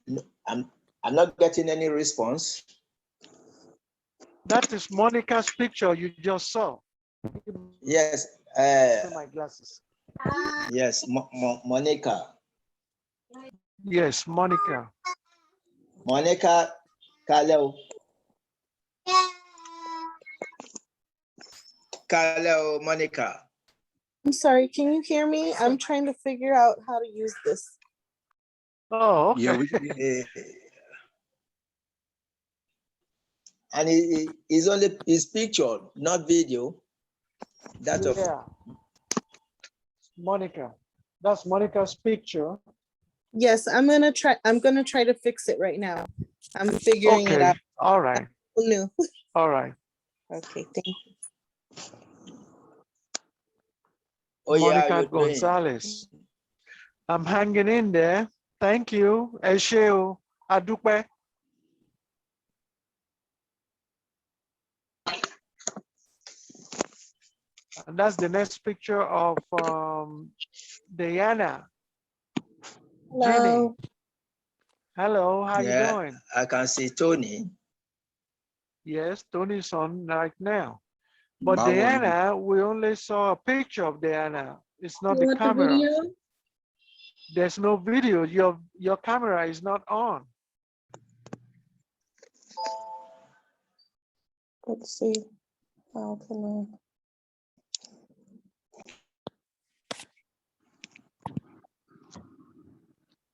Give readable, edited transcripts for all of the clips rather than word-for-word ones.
No, I'm not getting any response. That is Monica's picture you just saw. Yes. My glasses. Yes, Monica. Yes, Monica. Monica Kaleo. Kaleo, Monica. I'm sorry, can you hear me? I'm trying to figure out how to use this. Oh, okay. Yeah, we can. And it's only his picture, not video. That of Yeah. Monica. That's Monica's picture. Yes, I'm gonna try to fix it right now. I'm figuring it Okay. out. All right. Who knew? All right. Okay, thank you. oh yeah, Monica you're doing. Gonzalez. I'm hanging in there. Thank you. Esheo Adupe. And that's the next picture of Diana. Hello. Ginny. Hello, how you Yeah, doing? I can see Tony. Yes, Tony's on right now. But Bye, Willie. Diana, we only saw a picture of Diana. It's not You the want the camera. video? There's no video. Your camera is not on. Let's see. How can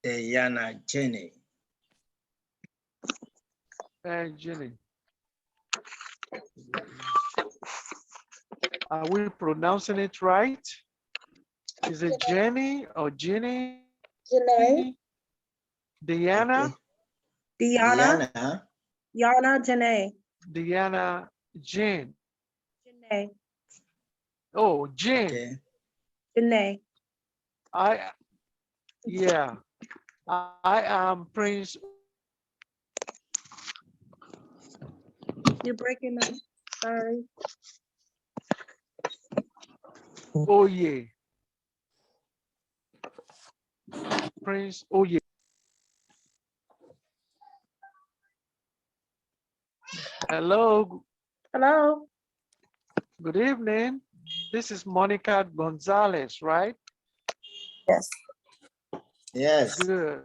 Diana Jenny. Hey, Ginny. Are we pronouncing it right? Is it Jenny or Ginny? Janae. Diana? Okay. Diana. Diana. Yana Janae. Diana Jean. Janae. Oh, Jean. Okay. Janae. Yeah. I am Prince. You're breaking up. Sorry. Oye. Prince Oye. Hello. Hello. Good evening. This is Monica Gonzalez, right? Yes. Yes. Good.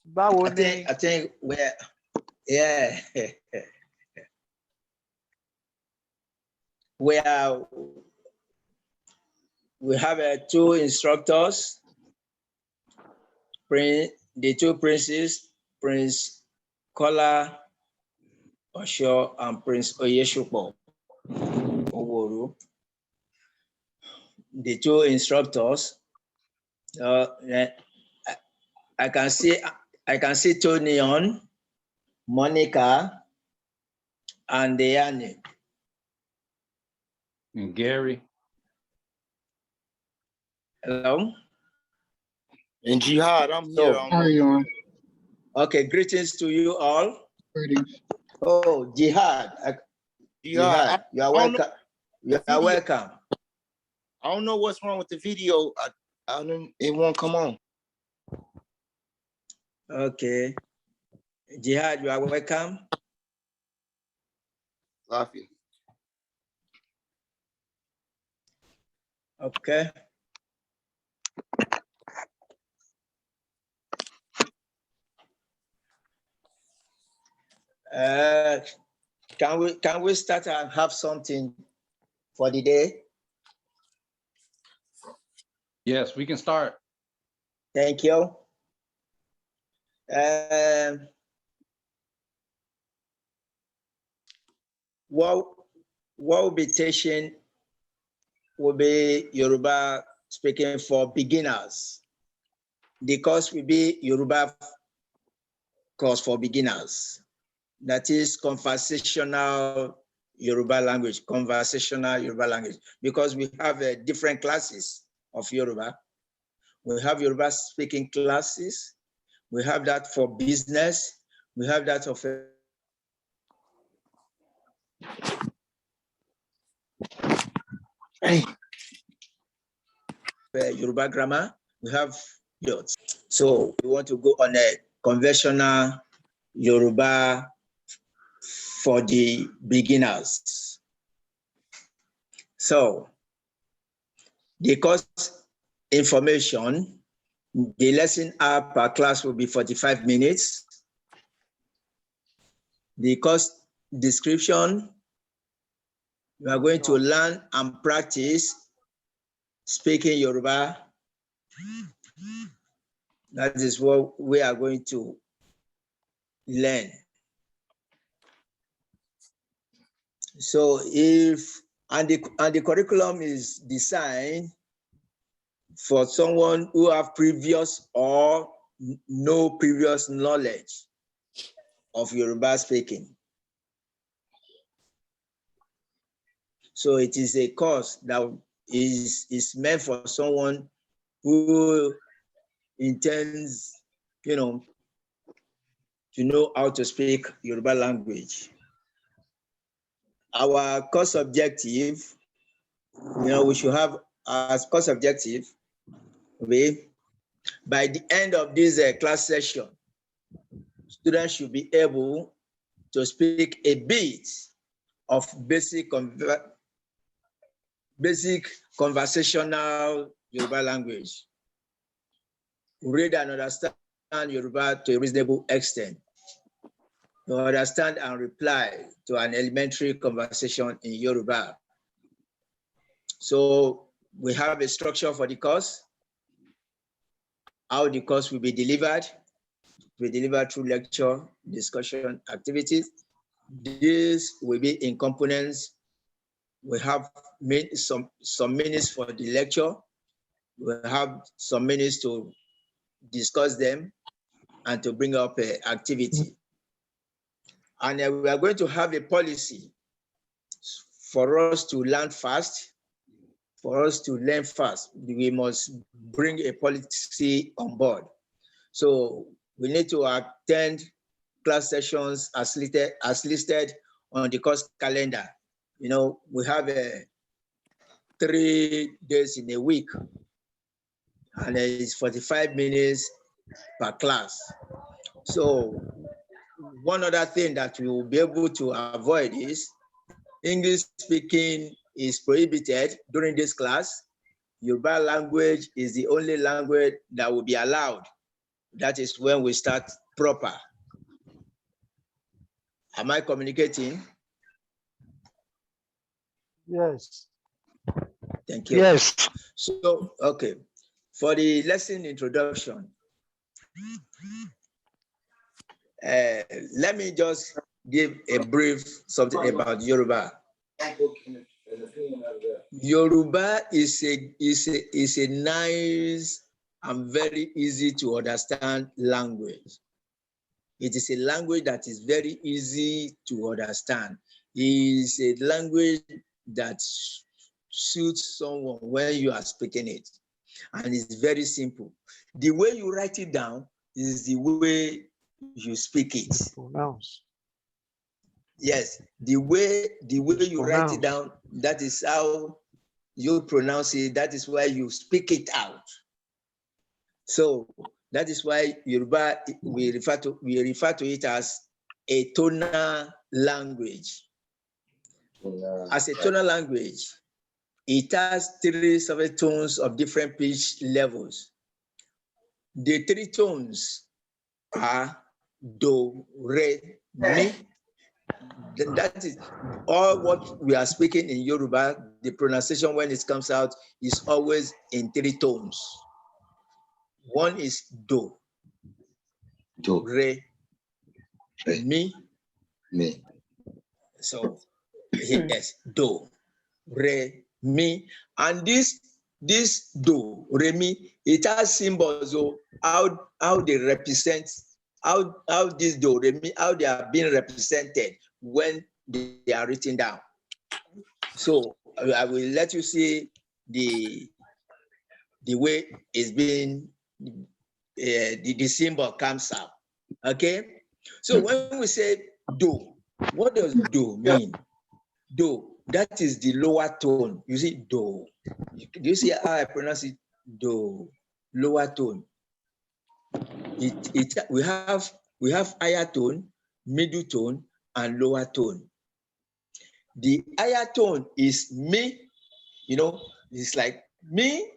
Báwo ni? I think we're, yeah. we have two instructors, the two princes, Prince Kola Osho and Prince Oyeshupo Oworu. The two instructors. I can see Tony on, Monica, and Diane. And Gary. Hello. And Jihad, I'm So, here. How you doing? Okay, greetings to you all. Greetings. Oh, Jihad. Jihad, you are welcome. You are welcome. I don't know what's wrong with the video. I don't. It won't come on. Okay. Jihad, you are welcome. Lafi. Okay. Can we start and have something for the day? Yes, we can start. Thank you. What will be teaching will be Yoruba speaking for beginners. The course will be Yoruba course for beginners. That is conversational Yoruba language, because we have different classes of Yoruba. We have Yoruba speaking classes. We have that for business. We have that of Yoruba grammar. We have periods. So we want to go on a conventional Yoruba for the beginners. So the course information, the lesson hour per class will be 45 minutes. The course description, we are going to learn and practice speaking Yoruba. That is what we are going to learn. So and the curriculum is designed for someone who have previous or no previous knowledge of Yoruba speaking. So it is a course that is meant for someone who intends, to know how to speak Yoruba language. Our course objective, we should have as course objective, by the end of this class session, students should be able to speak a bit of basic conversational Yoruba language. Read and understand Yoruba to a reasonable extent. To understand and reply to an elementary conversation in Yoruba. So we have a structure for the course. How the course will be delivered. We deliver through lecture, discussion, activities. This will be in components. We have some minutes for the lecture. We have some minutes to discuss them and to bring up an activity. And we are going to have a policy for us to learn fast. For us to learn fast, we must bring a policy on board. So we need to attend class sessions as listed on the course calendar. We have 3 days in a week, and it's 45 minutes per class. So one other thing that we will be able to avoid is English speaking is prohibited during this class. Yoruba language is the only language that will be allowed. That is when we start proper. Am I communicating? Yes. Thank you. Yes. So, okay. For the lesson introduction, let me just give a brief something about Yoruba. Yoruba is a nice and very easy to understand language. It is a language that is very easy to understand. It is a language that suits someone when you are speaking it. And it's very simple. The way you write it down is the way you speak it. Pronounce. Yes, the way you write it down, that is how you pronounce it. That is why you speak it out. So that is why Yoruba, we refer to it as a tonal language. As a tonal language, it has 3 separate tones of different pitch levels. The 3 tones are do, re, mi. That is all what we are speaking in Yoruba. The pronunciation when it comes out is always in 3 tones. One is do, re, mi. So yes, do, re, mi, and this do, re, mi, it has symbols of how they represent, how this do, re, mi, how they are being represented when they are written down. So I will let you see the way it's being, the symbol comes out. Okay. So when we say do, what does do mean? Do, that is the lower tone. You see do. Do you see how I pronounce it? Do, lower tone. we have higher tone, middle tone, and lower tone. The higher tone is me, it's like me,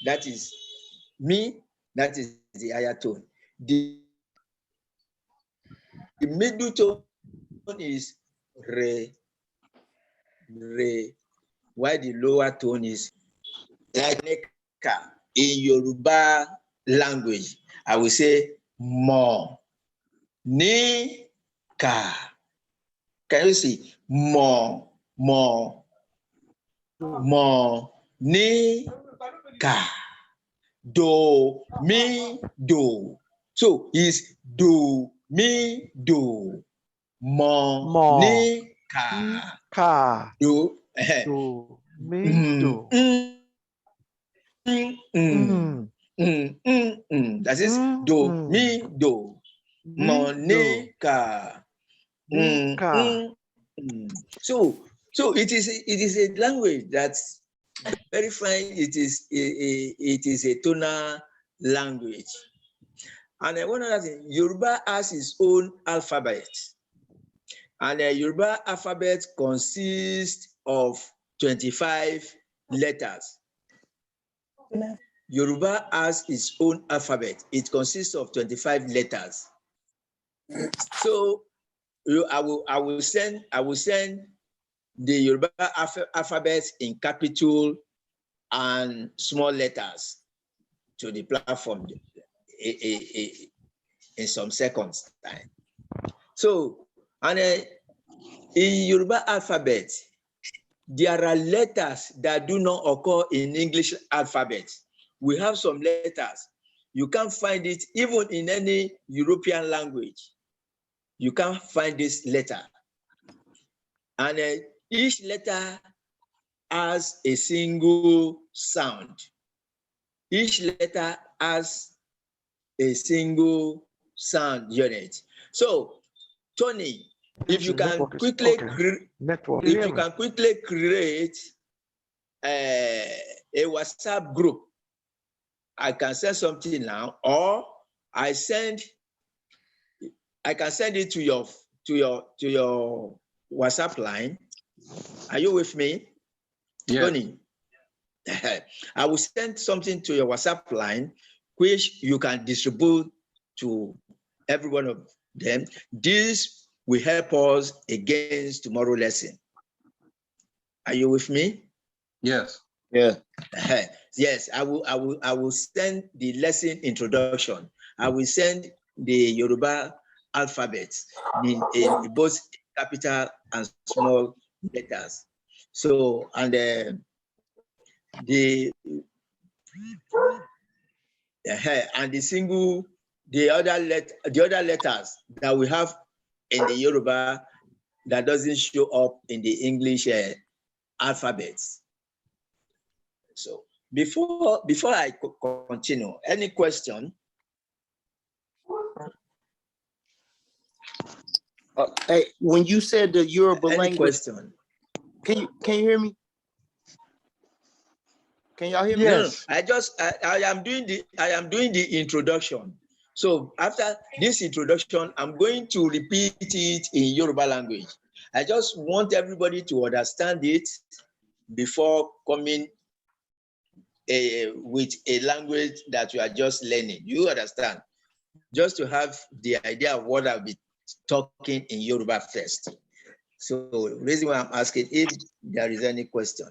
that is me, that is the higher tone. The middle tone is re, while the lower tone is like in Yoruba language. I will say mo, ni, ka. Can you see? Mo, ni, ka. Do, mi, do. So it's do, mi, do. Mo, ni, ka. Ka. Do. Do. Me. Do. That is do, mi, do. Monica. So it is a language that's very fine. It is a tonal language. And one other thing, Yoruba has its own alphabet. And the Yoruba alphabet consists of 25 letters. Yoruba has its own alphabet. It consists of 25 letters. So I will send the Yoruba alphabet in capital and small letters to the platform in some seconds time. So, and in Yoruba alphabet, there are letters that do not occur in English alphabet. We have some letters. You can't find it even in any European language. You can't find this letter. And each letter has a single sound. Each letter has a single sound unit. So, Tony, if you can quickly create a WhatsApp group, I can send something now, or I can send it to your WhatsApp line. Are you with me? Yeah. Tony? I will send something to your WhatsApp line, which you can distribute to every one of them. This will help us against tomorrow's lesson. Are you with me? Yes. Yeah. Yes, I will send the lesson introduction. I will send the Yoruba alphabet in both capital and small letters. So, and the other letters that we have in the Yoruba that doesn't show up in the English alphabets. So before I continue, any question? Hey, when you said the Yoruba Any language, question? can you hear me? Can y'all hear me? Yes. No, I am doing the introduction. So after this introduction, I'm going to repeat it in Yoruba language. I just want everybody to understand it before coming with a language that you are just learning. You understand? Just to have the idea of what I'll be talking in Yoruba first. So the reason why I'm asking if there is any question.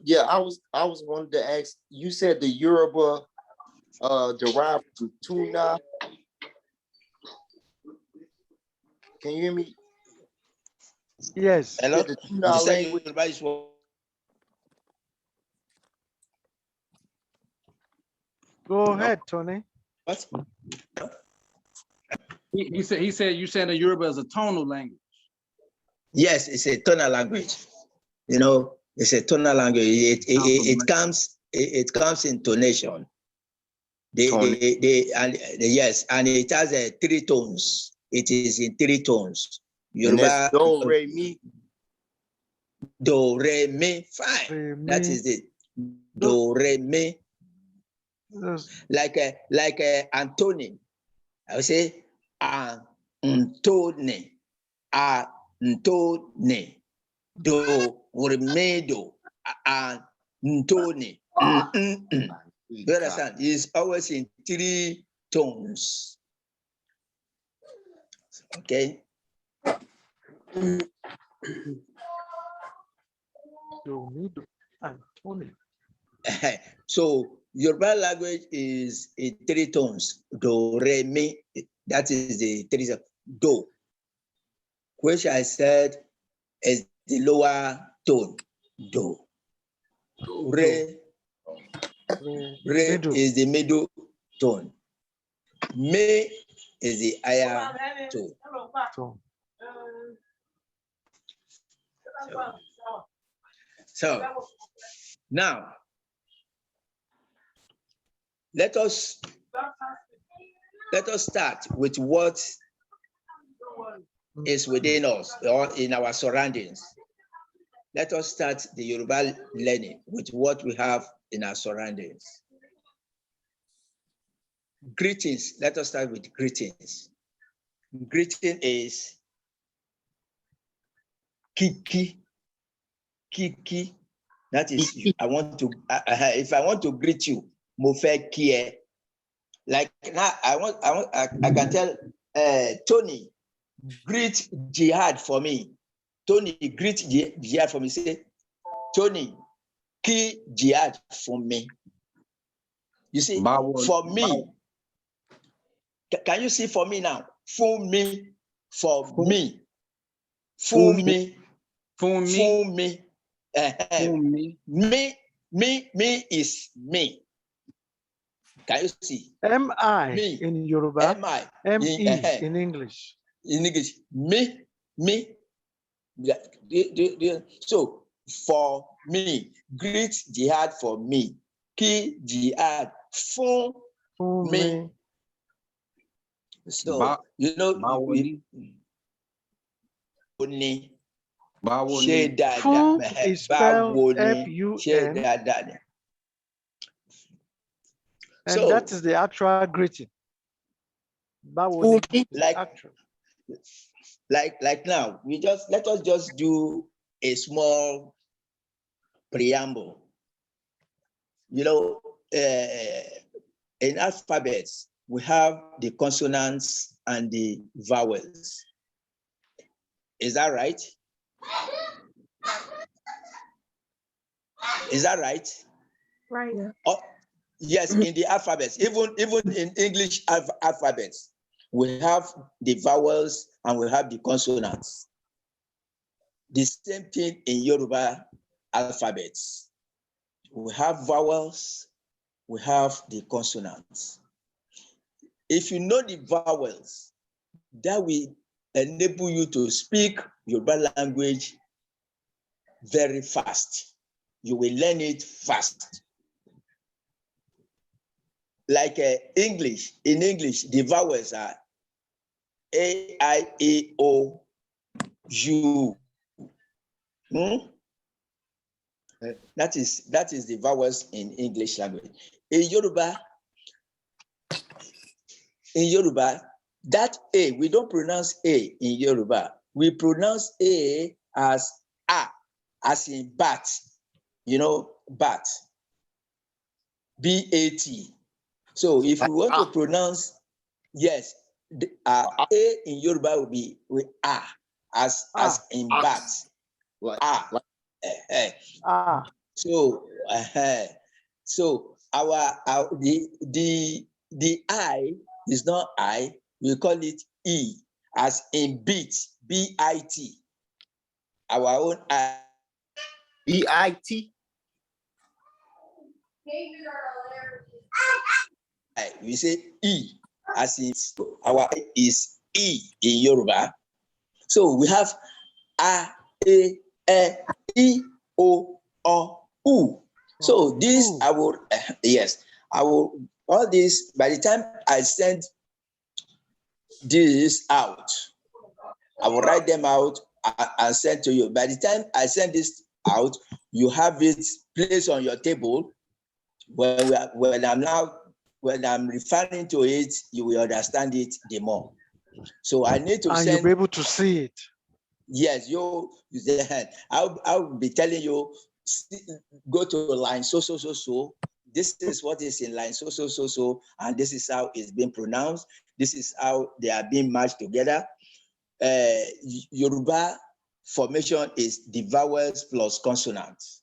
Yeah, I was wanted to ask. You said the Yoruba derived from tuna. Can you hear me? Yes. Hello? The tuna You say language. Yoruba is what? Go ahead, Tony. What? He said you said that Yoruba is a tonal language. Yes, it's a tonal language. You know, it's a tonal language. It comes in tonation. Yes, and it has 3 tones. It is in 3 tones. Yoruba, do, re, mi. Do, re, mi. Fine. Re, That mi. is it. Do, re, mi. like a Antonin. I would say Antone, Antone, do remedo, Antone. You understand? It's always in 3 tones. Okay. So Yoruba language is in 3 tones. Do, re, mi. That is the 3 do, which I said is the lower tone. Do. Re, re is the middle tone. Me is the higher tone. So now let us start with what is within us or in our surroundings. Let us start the Yoruba learning with what we have in our surroundings. Greetings. Let us start with greetings. Greeting is Kiki. Kiki. That is, I want to, if I want to greet you, mo fẹ́ kí ẹ. Like now, I can tell Tony, greet Jihad for me. Tony, greet Jihad for me. Say, Tony, kí Jihad for me. You see, for me. Can you see for me now? For me, for me. For me. For me. For me. For me. Me is me. Can you see? M-I Me. in Yoruba, M-I. M-E in English. In English, me. So, for me, greet Jihad for me. Kí Jihad for me. So, you know, Fun is spelled F-U-N. And So, that is the actual greeting. Báwo ni actual. Like now, let us just do a small preamble. You know, in alphabets, we have the consonants and the vowels. Is that right? Is that right? Right. Oh, yes, in the alphabets, even in English alphabets, we have the vowels and we have the consonants. The same thing in Yoruba alphabets. We have vowels, we have the consonants. If you know the vowels, that will enable you to speak Yoruba language very fast. You will learn it fast. Like English, in English, the vowels are A, I, E, O, U. That is the vowels in English language. In Yoruba, that A, we don't pronounce A in Yoruba. We pronounce A as A, as in bat. You know, bat. B-A-T. So if we want to pronounce, yes, A in Yoruba will be with A, as in bat. So the I is not I, we call it E, as in bit, B-I-T. Our own I. B-I-T. We say E, as in our is E in Yoruba. So we have A, E, I, O, U. So this I will, yes, I will, all this, by the time I send this out, I will write them out and send to you. By the time I send this out, you have it placed on your table when I'm now when I'm referring to it, you will understand it the more. So I need to And you'll send. be able to see it. Yes, I'll be telling you, go to line so. This is what is in line so, and this is how it's being pronounced. This is how they are being matched together. Yoruba formation is the vowels plus consonants.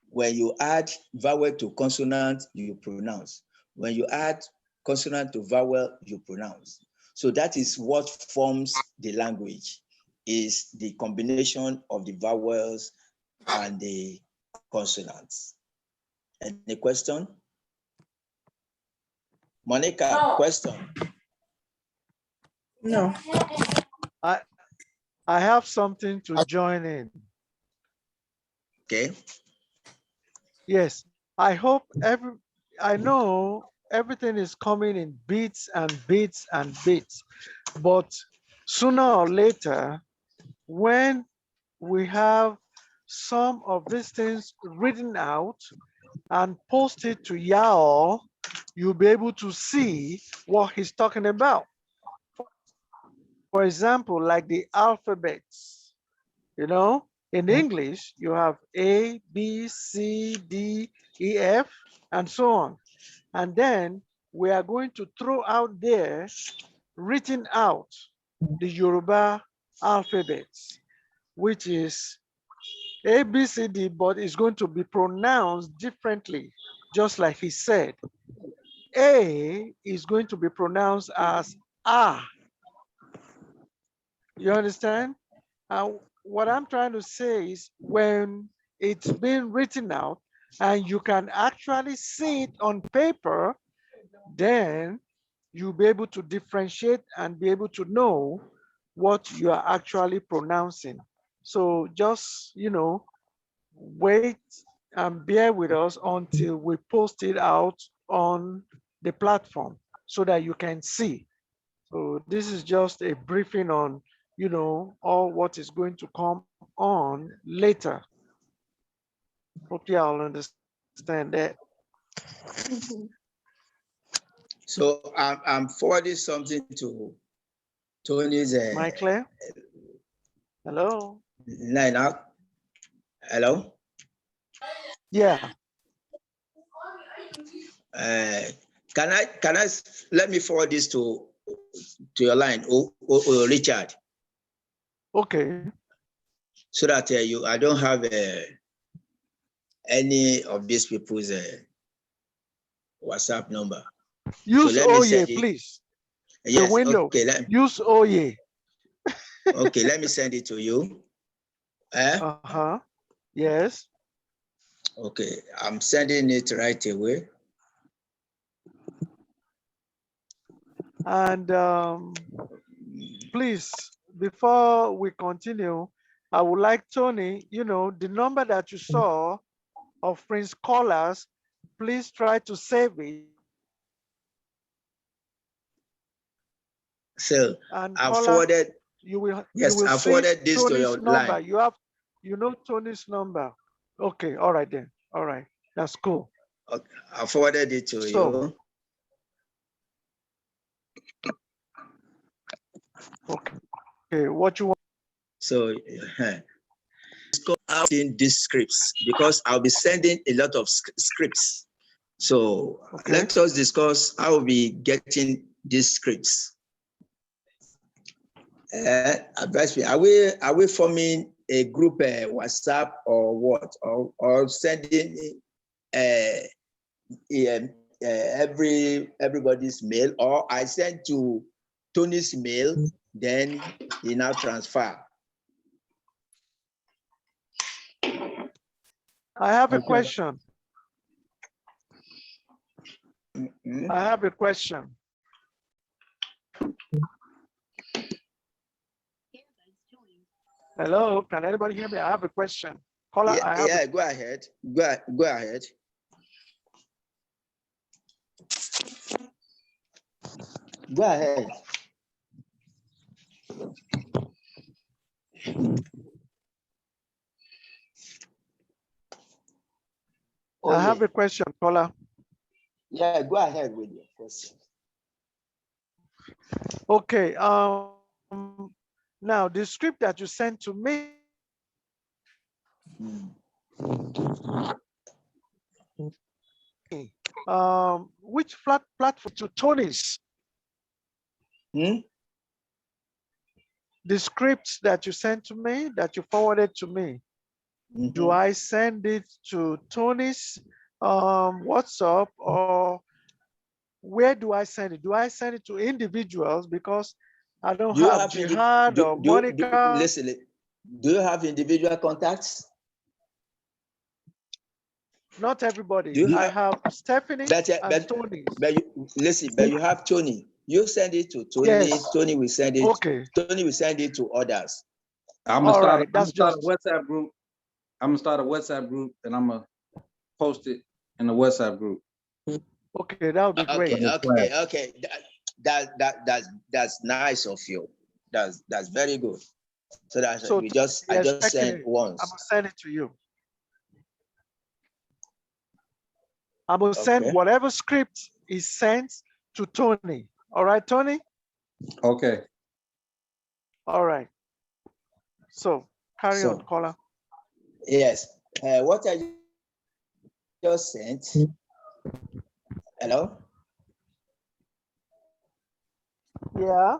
When you add vowel to consonant, you pronounce. When you add consonant to vowel, you pronounce. So that is what forms the language, is the combination of the vowels and the consonants. Any question? Monica, question? No. I have something to join in. Okay. Yes, I hope I know everything is coming in bits and bits and bits, but sooner or later, when we have some of these things written out and posted to y'all, you'll be able to see what he's talking about. For example, like the alphabets, you know, in English, you have A, B, C, D, E, F, and so on. And then we are going to throw out there, written out, the Yoruba alphabets, which is A, B, C, D, but it's going to be pronounced differently, just like he said. A is going to be pronounced as A. You understand? What I'm trying to say is when it's been written out and you can actually see it on paper, then you'll be able to differentiate and be able to know what you are actually pronouncing. So just, you know, wait and bear with us until we post it out on the platform so that you can see. So this is just a briefing on, you know, all what is going to come on later. Hope you all understand that. So I'm forwarding something to Tony's Am I clear? Hello? line up. Hello? Yeah. Can I let me forward this to your line, Richard, Okay. so that I don't have any of these people's WhatsApp number. Use let me Oye, send it. please. Yes. The window. Okay. Use Oye. Okay. Let me send it to you. Uh-huh. Yes. Okay. I'm sending it right away. And please, before we continue, I would like Tony, you know, the number that you saw of Prince Callers, please try to save it. So And I caller, forwarded. you will I see forwarded this to Tony's your number. line. You have, you know, Tony's number. Okay, all right then. All right, that's cool. Okay. I forwarded it to you. Okay, what you want? So out in these scripts because I'll be sending a lot of scripts. So let us discuss how we'll be getting these scripts. Advise me. Are we forming a group WhatsApp or what? Or sending everybody's mail, or I send to Tony's mail, then he now transfer. I have a question. Mm-hmm. I have a question. Hello, can anybody hear me? I have a question. Caller, Yeah, go ahead. Go ahead. Go ahead. I have a question, caller. Yeah, go ahead with your question. Okay. Now the script that you sent to me, which platform to Tony's? Hmm? The scripts that you sent to me, that you forwarded to me, do I send it to Tony's WhatsApp, or where do I send it? Do I send it to individuals because I don't Do you have have Jihad or Monica? listen? Do you have individual contacts? Not everybody. Do you I have- have Stephanie and Tony. But you have Tony. You send it to Tony. Yes. Tony will send it. Okay. Tony will send it to others. I'm gonna All start. right, I'm gonna that's start a just WhatsApp group. I'm gonna start a WhatsApp group, and I'm gonna post it in the WhatsApp group. okay. That would be great. Okay. That's nice of you. That's very good. So that So I just expecting sent it. once. I'm gonna send it to you. I'm gonna send Okay. whatever script is sent to Tony. All right, Tony? Okay. All right. So carry on, So caller. yes, what I just sent. Hello. Yeah.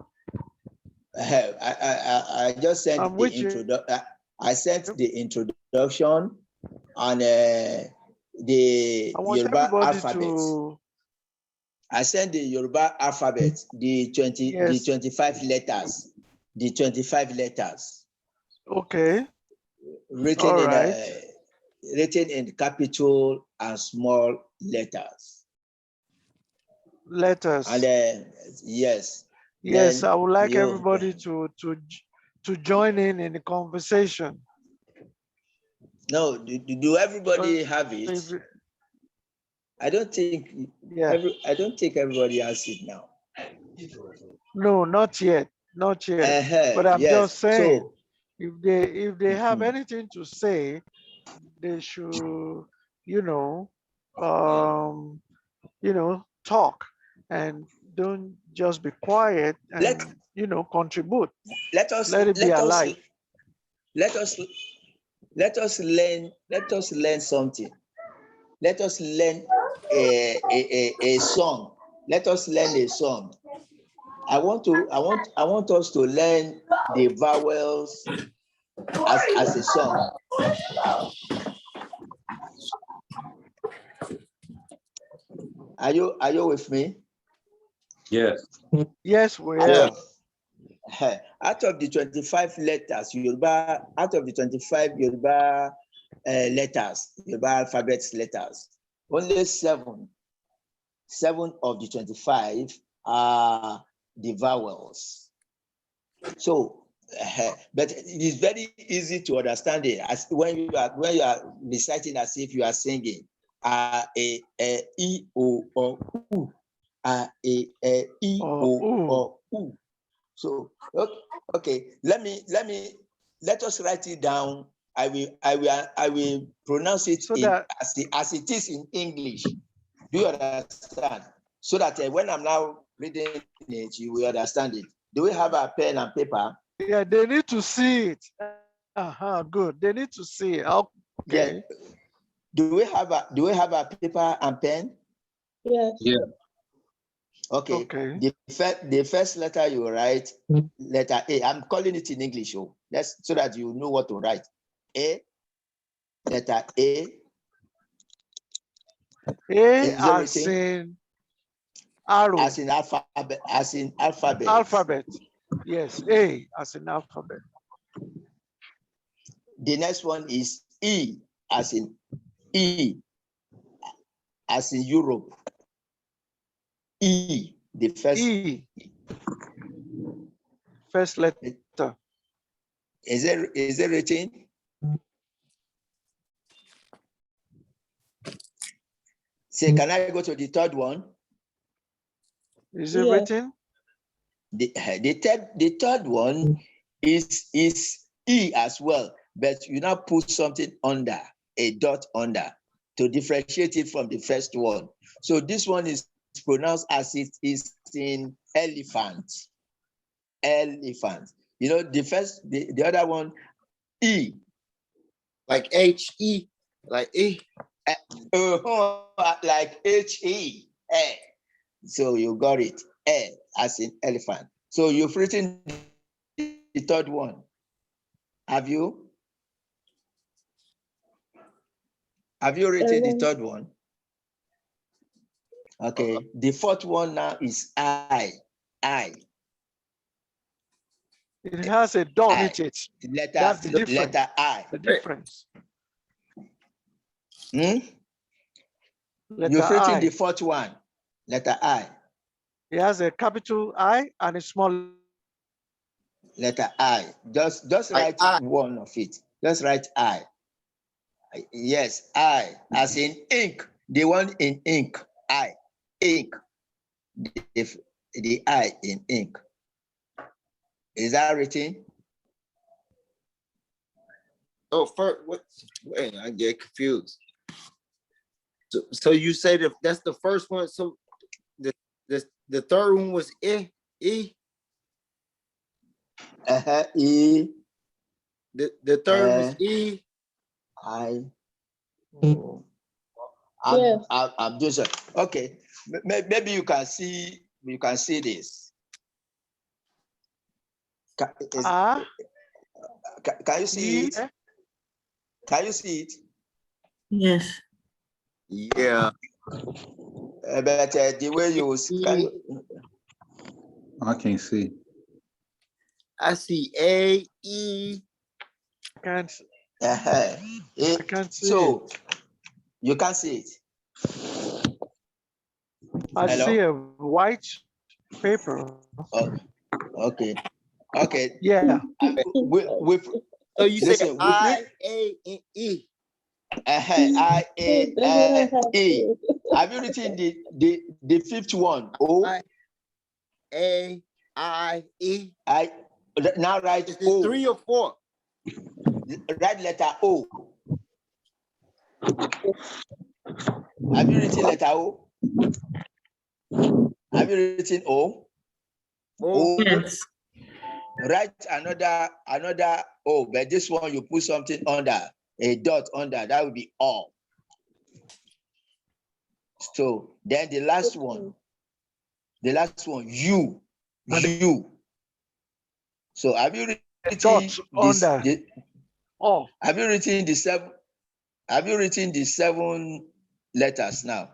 I just sent I'm the with you. introduction. I sent the introduction on the I want Yoruba everybody alphabet. to. I sent the Yoruba alphabet, the 25 letters, the 25 letters Okay. written All in right. written in capital and small letters. Letters. And yes. Yes, then I would like you- everybody to join in the conversation. No, do everybody have it? If you- I don't think Yeah. I don't think everybody has it now. No, not yet. Not yet. But I'm yes. just saying, So if they have anything to say, they should, you know, talk and don't just be quiet and Let- contribute. let us Let it be alive. let us learn something. Let us learn a song. Let us learn a song. I want us to learn the vowels as a song. Are you with me? Yes. Yes, we Yeah. are. Out of the 25 letters, out of the 25 Yoruba letters, Yoruba alphabet letters, only seven of the 25 are the vowels. So, but it is very easy to understand it as when you are reciting as if you are singing. E o o u, e o u. So okay, let us write it down. I will pronounce it So that as it is in English. Do you understand? So that when I'm now reading it, you will understand it. Do we have a pen and paper? yeah, they need to see it. Good. They need to see it. Okay. Yeah. Do we have a paper and pen? Yes. Yeah. Okay. Okay. The first letter you write, letter A. I'm calling it in English, that's so that you know what to write. A, letter A. A as in arrow. As in alphabet. Alphabet. Yes, A as in alphabet. The next one is E as in Europe. E, the first. E. First letter. Is it written? Say, can I go to the third one? Is it written? The third one is E as well, but you now put something under, a dot under. to differentiate it from the first one. So this one is pronounced as it is in elephant. Elephant. You know, the other one, E. Like H-E, like E. Like H-E. So you got it. As in elephant. So you've written the third one. Have you? Have you written the third one? Okay. The fourth one now is I. It has a dot with it. That's the difference. Letter I. The difference. You've Letter written I. the fourth one. Letter I. It has a capital I and a small. Letter I. Just write one of it. Just write I. Yes, I. As in ink. The one in ink. I. Ink. The I in ink. Is that written? Oh, first, what? Wait, I get confused. So you say that that's the first one. So the third one was E. E. The third was E. I. Oh. I'm just okay. Maybe you can see. You can see this. Can you see it? Can you see it? Yes. Yeah. But the way you can I can't see. I see A, E. I I can't see so you can see it. I Hello? see a white paper. Okay. Okay. Yeah. So you say Listen, I, A, and E. I, A, E. Have you written the fifth one? O. A, I, E. I now write Is it O. 3 or 4? Write letter O. Have you written letter O? Have you written O? O. Yes. Write another O, but this one you put something under, a dot under, that would be all. So then the last one, U. So have you written Dot under. Oh. Have you written the 7? Have you written the 7 letters now?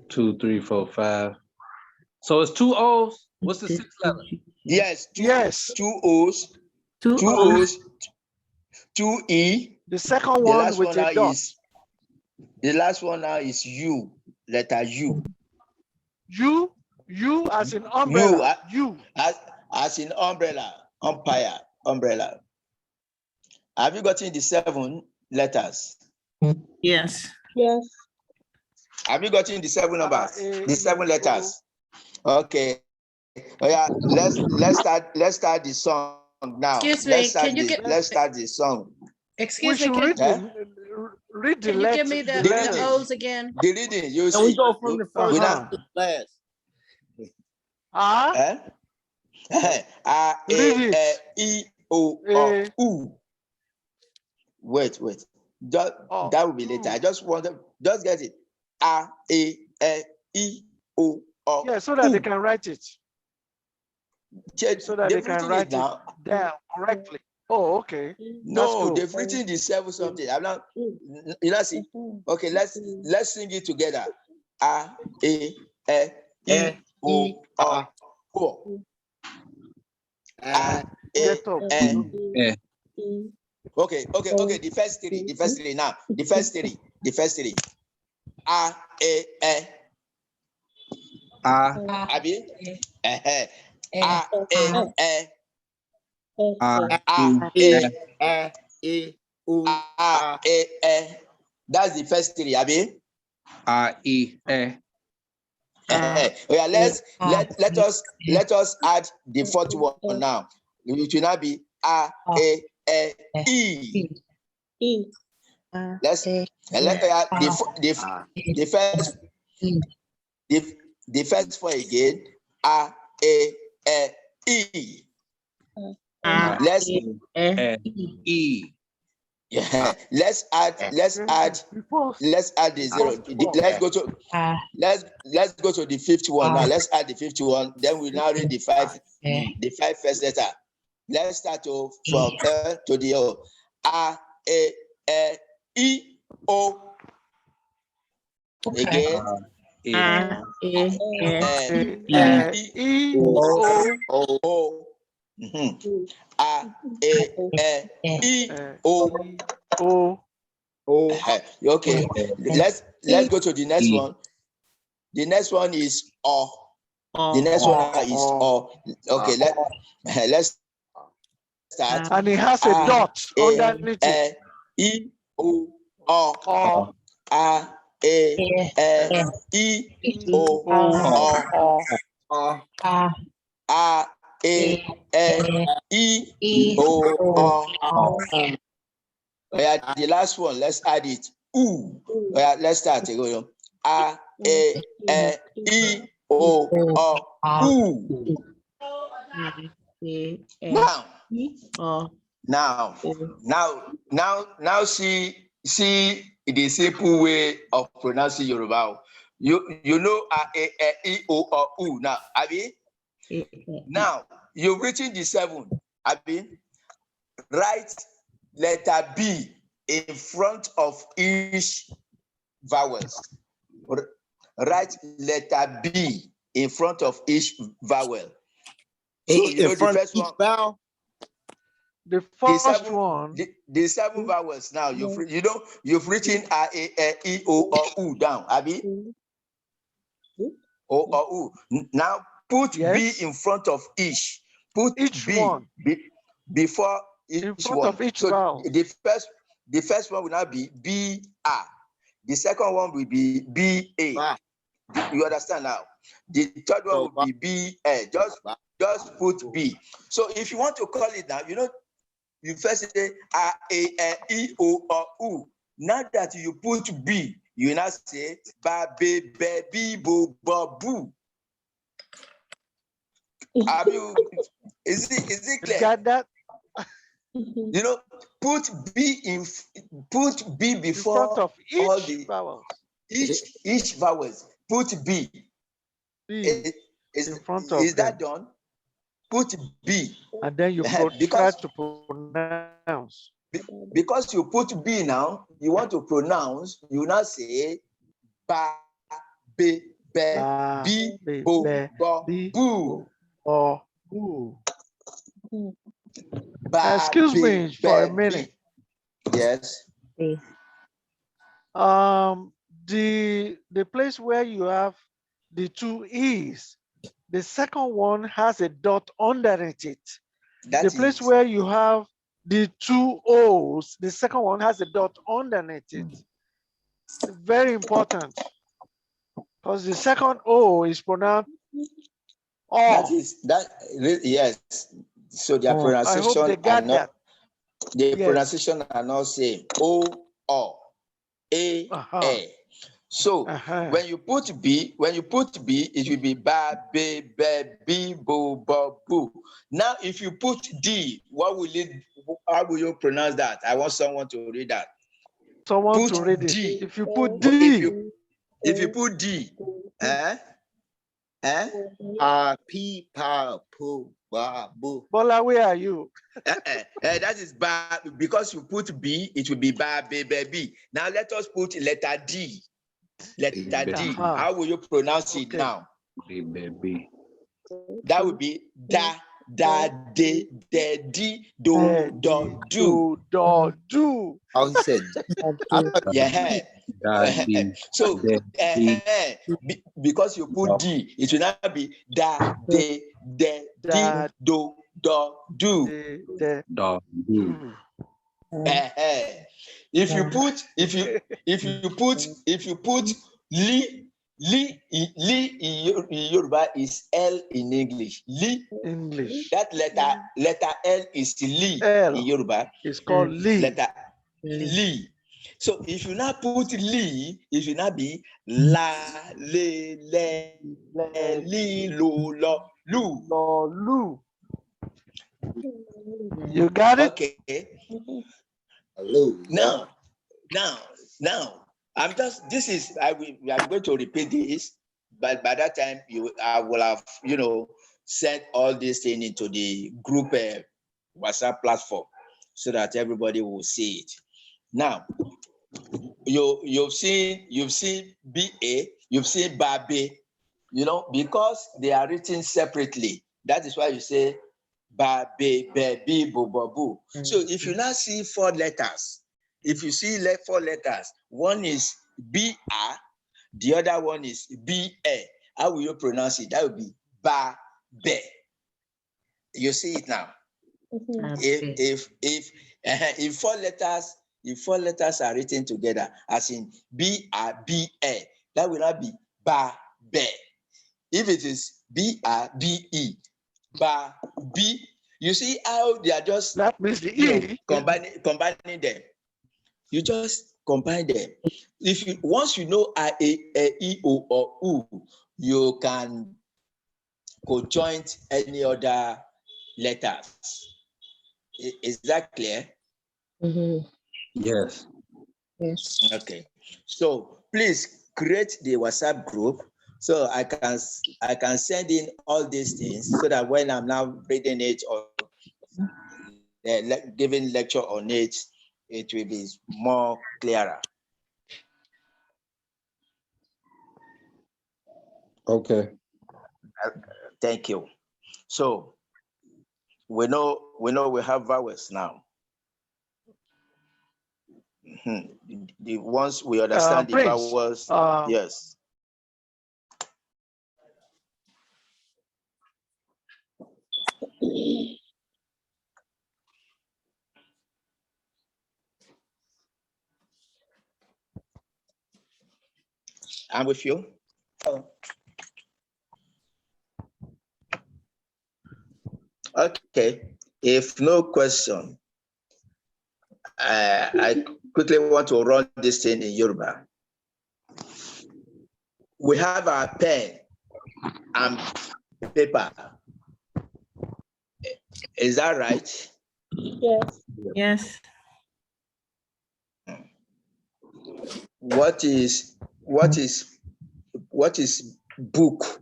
2, 3, 4, 5. So it's 2 O's. What's the 6th letter? Yes. Yes. 2 O's. 2 2 O's. O's. 2 E. The second The one last with one a now dot. is. The last one now is U. Letter U. U as in umbrella. U. As in umbrella. Umpire. Umbrella. Have you gotten the 7 letters? Yes. Yes. Have you gotten the 7 numbers? The 7 letters. O. Okay. Oh yeah. Let's start the song now. Excuse me, can you Let's start the song. We Excuse me, should read can the you give me the letters. O's again? The reading, you And we see. go from the first Uh-huh. to the last. Ah. A, Read it. E, O, A. U. Wait. Oh. That will be later. I just get it. A, E, O, Yeah, so that they U. can write it. So that they They've can written write it now. down correctly. Oh, okay. No, cool. they've written the 7 something. I'm not. You know, see. Okay, let's sing it together. A, E, O, O. A, Get up. Okay. The first three now. The first three. A, Abi. A, E, U, That's the first three, Abi. E, Oh yeah, let us add the fourth one now. It will now be A, E. E. Let's A, the first the first four again. A, E. Let's E. yeah. Let's add Before the zero. Let's go to let's go to the fifth one now. Let's add the fifth one. Then we now read the five first letter. Let's start from L to the O. A, E, O. Again. E, O, O. A, E, O. O. Okay. Let's go to the next one. The next one is O. The next one is O. Okay. Let's start. And it has a dot underneath it. E, O, O. A, E, O, O. A, E, O, O. Yeah, the last one, let's add it. Ooh. Yeah, let's start. A, E, O, O. Ooh. Now, see the simple way of pronouncing Yoruba. You know A, E, O, O. Now, Abi. Now you've written the 7. Abi. Write letter B in front of each vowels. Write letter B in front of each vowel. So you know the first one. Vowel? The first one. The 7 vowels now. You've written A, E, O, U down. Abi. O, U. Now put B in front of each. Put each B one before each in front one. of each So vowel. the first one will now be B, A. The second one will be B, A. You understand now? The third one will be B, A. Just put B. So if you want to call it now, you first say A, E, O, U. Now that you put B, you now say ba, be, be, bo, boo. Is it clear? Got that? Put B before in front of each all the vowel. Each vowels. Put B. B in front of is them. that done? Put B. And then you try to pronounce. Because you put B now, you want to pronounce, you now say ba, be, be, bo, boo. Or boo. Excuse me for a minute. Yes. The place where you have the 2 E's, the second one has a dot underneath it. The place where you have the 2 O's, the second one has a dot underneath it. Very important, because the second O is pronounced O. Yes. So their pronunciation I hope they got that. The pronunciation are not same. O, A, A. So when you put B, it will be ba, be, be, bo, boo. Now, if you put D, how will you pronounce that? I want someone to read that. Someone to read it. If you put D. If you put D, P, pa, poo, ba, boo. Bola, where are you? That is ba, because you put B, it will be ba, be, B. Now let us put letter D. Letter D. How will you pronounce it now? That would be da, de, di, do, do. Oh, he said. Yeah. So because you put D, it will not be da, de, di, do, do. If you put li in Yoruba is L in English. Li. That letter L is li in Yoruba. It's called li. Letter li. So if you now put li, it will not be la, le, li, lo, lo, lu. Lu. You got it? Okay. Hello. Now, I'm just, we are going to repeat this, but by that time I will have, sent all this thing into the group WhatsApp platform so that everybody will see it. Now, you've seen BA, you've seen Babe, because they are written separately. That is why you say Babe, Baby, Bo, Bo, Bo. So if you now see 4 letters, if you see 4 letters, one is BR, the other one is BA. How will you pronounce it? That would be Ba, Be. You see it now. If 4 letters are written together, as in BRBA, that will not be Ba, Be. If it is BRBE, Ba, B, you see how they are just That means the E. combining them. You just combine them. Once you know a, E, O, or U, you can co-joint any other letters. Is that clear? Yes. Yes. Okay. So please create the WhatsApp group so I can send in all these things so that when I'm now reading it or giving lecture on it, it will be more clearer. Okay. Thank you. So we know we have vowels now. The once we understand the Prince, vowels, yes. I'm with you. Okay. If no question, I quickly want to run this thing in Yoruba. We have our pen and paper. Is that right? Yes. Yes. What is book?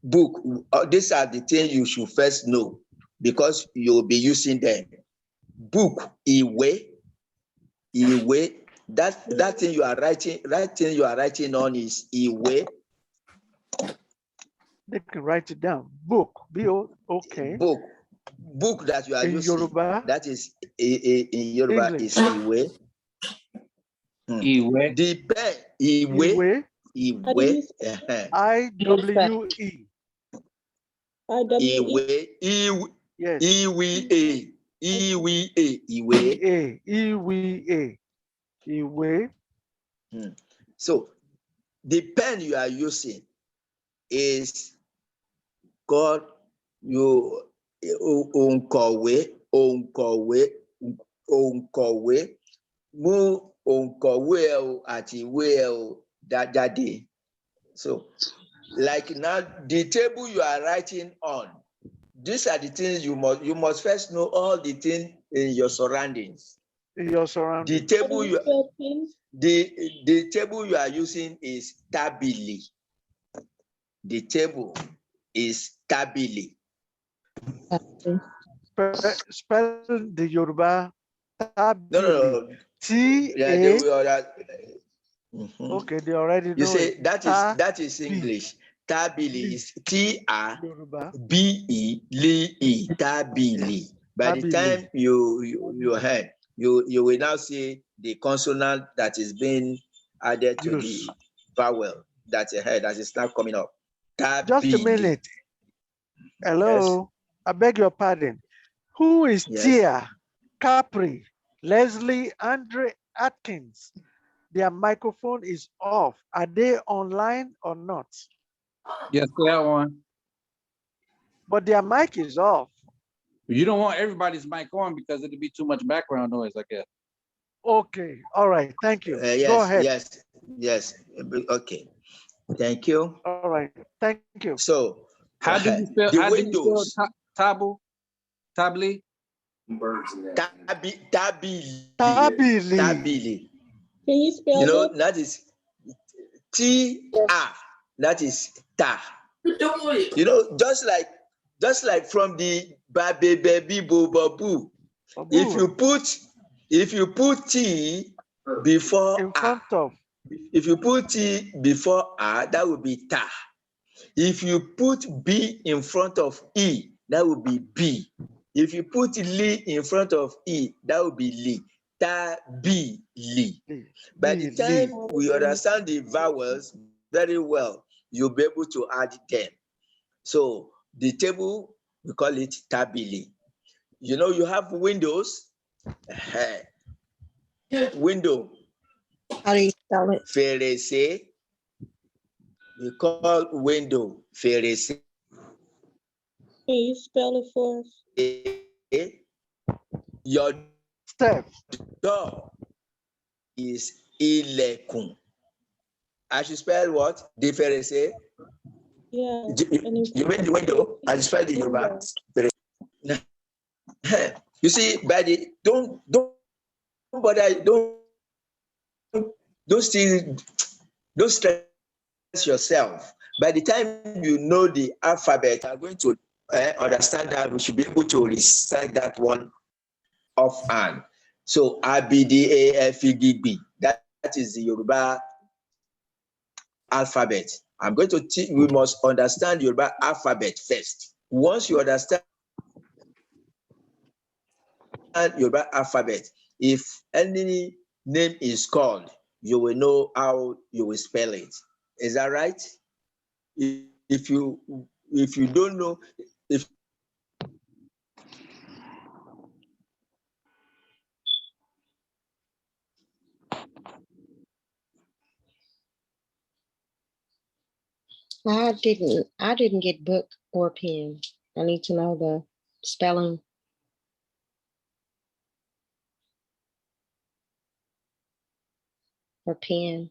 Book. These are the things you should first know because you'll be using them. Book, iwe. That thing you are writing on is iwe. They can write it down. Book, B-O-O-K. Book that you are in using. Yoruba. That is in Yoruba English. is iwe. Iwe. The pen, iwe. I-W-E. Iwe. Yes. Iwe. Iwe. So the pen you are using is called onkowe. Mu onkowe ati we dadade. So like now the table you are writing on, these are the things you must first know all the things in your surroundings. In your surroundings. The table you are using is tabili. The table is tabili. Spell the Yoruba. Tabili. No. T-A. Okay, they already know. You say it. that is English. Tabili is T-A-B-E-L-E. Tabili. By the time you heard, you will now see the consonant that is being added to the vowel that is now coming up. Tabili. Just a minute. Hello. Yes. I beg your pardon. Who is Tia, Capri, Leslie, Andre Atkins? Their microphone is off. Are they online or not? Yes, they are on. But their mic is off. You don't want everybody's mic on because it'd be too much background noise, I guess. Okay, all right, thank you. Go Yes, ahead. yes. Okay, thank you. All right, thank you. So How do you spell? the How do you spell windows, Tabu? Tabli? tabili, Tabili. Can you spell you know, that? that is T-A, that is ta. You know, just like from the baby baby boo babu. If you put T before In A, front of. if you put T before A, that would be ta. If you put B in front of E, that would be B. If you put Li in front of E, that would be Li. Ta, B, Li. By the time we understand the vowels very well, you'll be able to add them. So the table, we call it tabili. You know, you have windows. Window, How do you spell it? fèrèsé. We call window fèrèsé. Can you spell it for us? Your Step. door is ilẹ̀kùn. I should spell what? The fèrèsé. Yeah. You mean the window? I should spell the Yoruba. You see, by the don't bother, don't stress yourself. By the time you know the alphabet, you are going to understand that we should be able to recite that one offhand. So A, B, D, A, F, E, G, B. That is the Yoruba alphabet. I'm going to teach. We must understand Yoruba alphabet first. Once you understand Yoruba alphabet, if any name is called, you will know how you will spell it. Is that right? If you don't know, if I didn't get book or pen. I need to know the spelling. Or pen.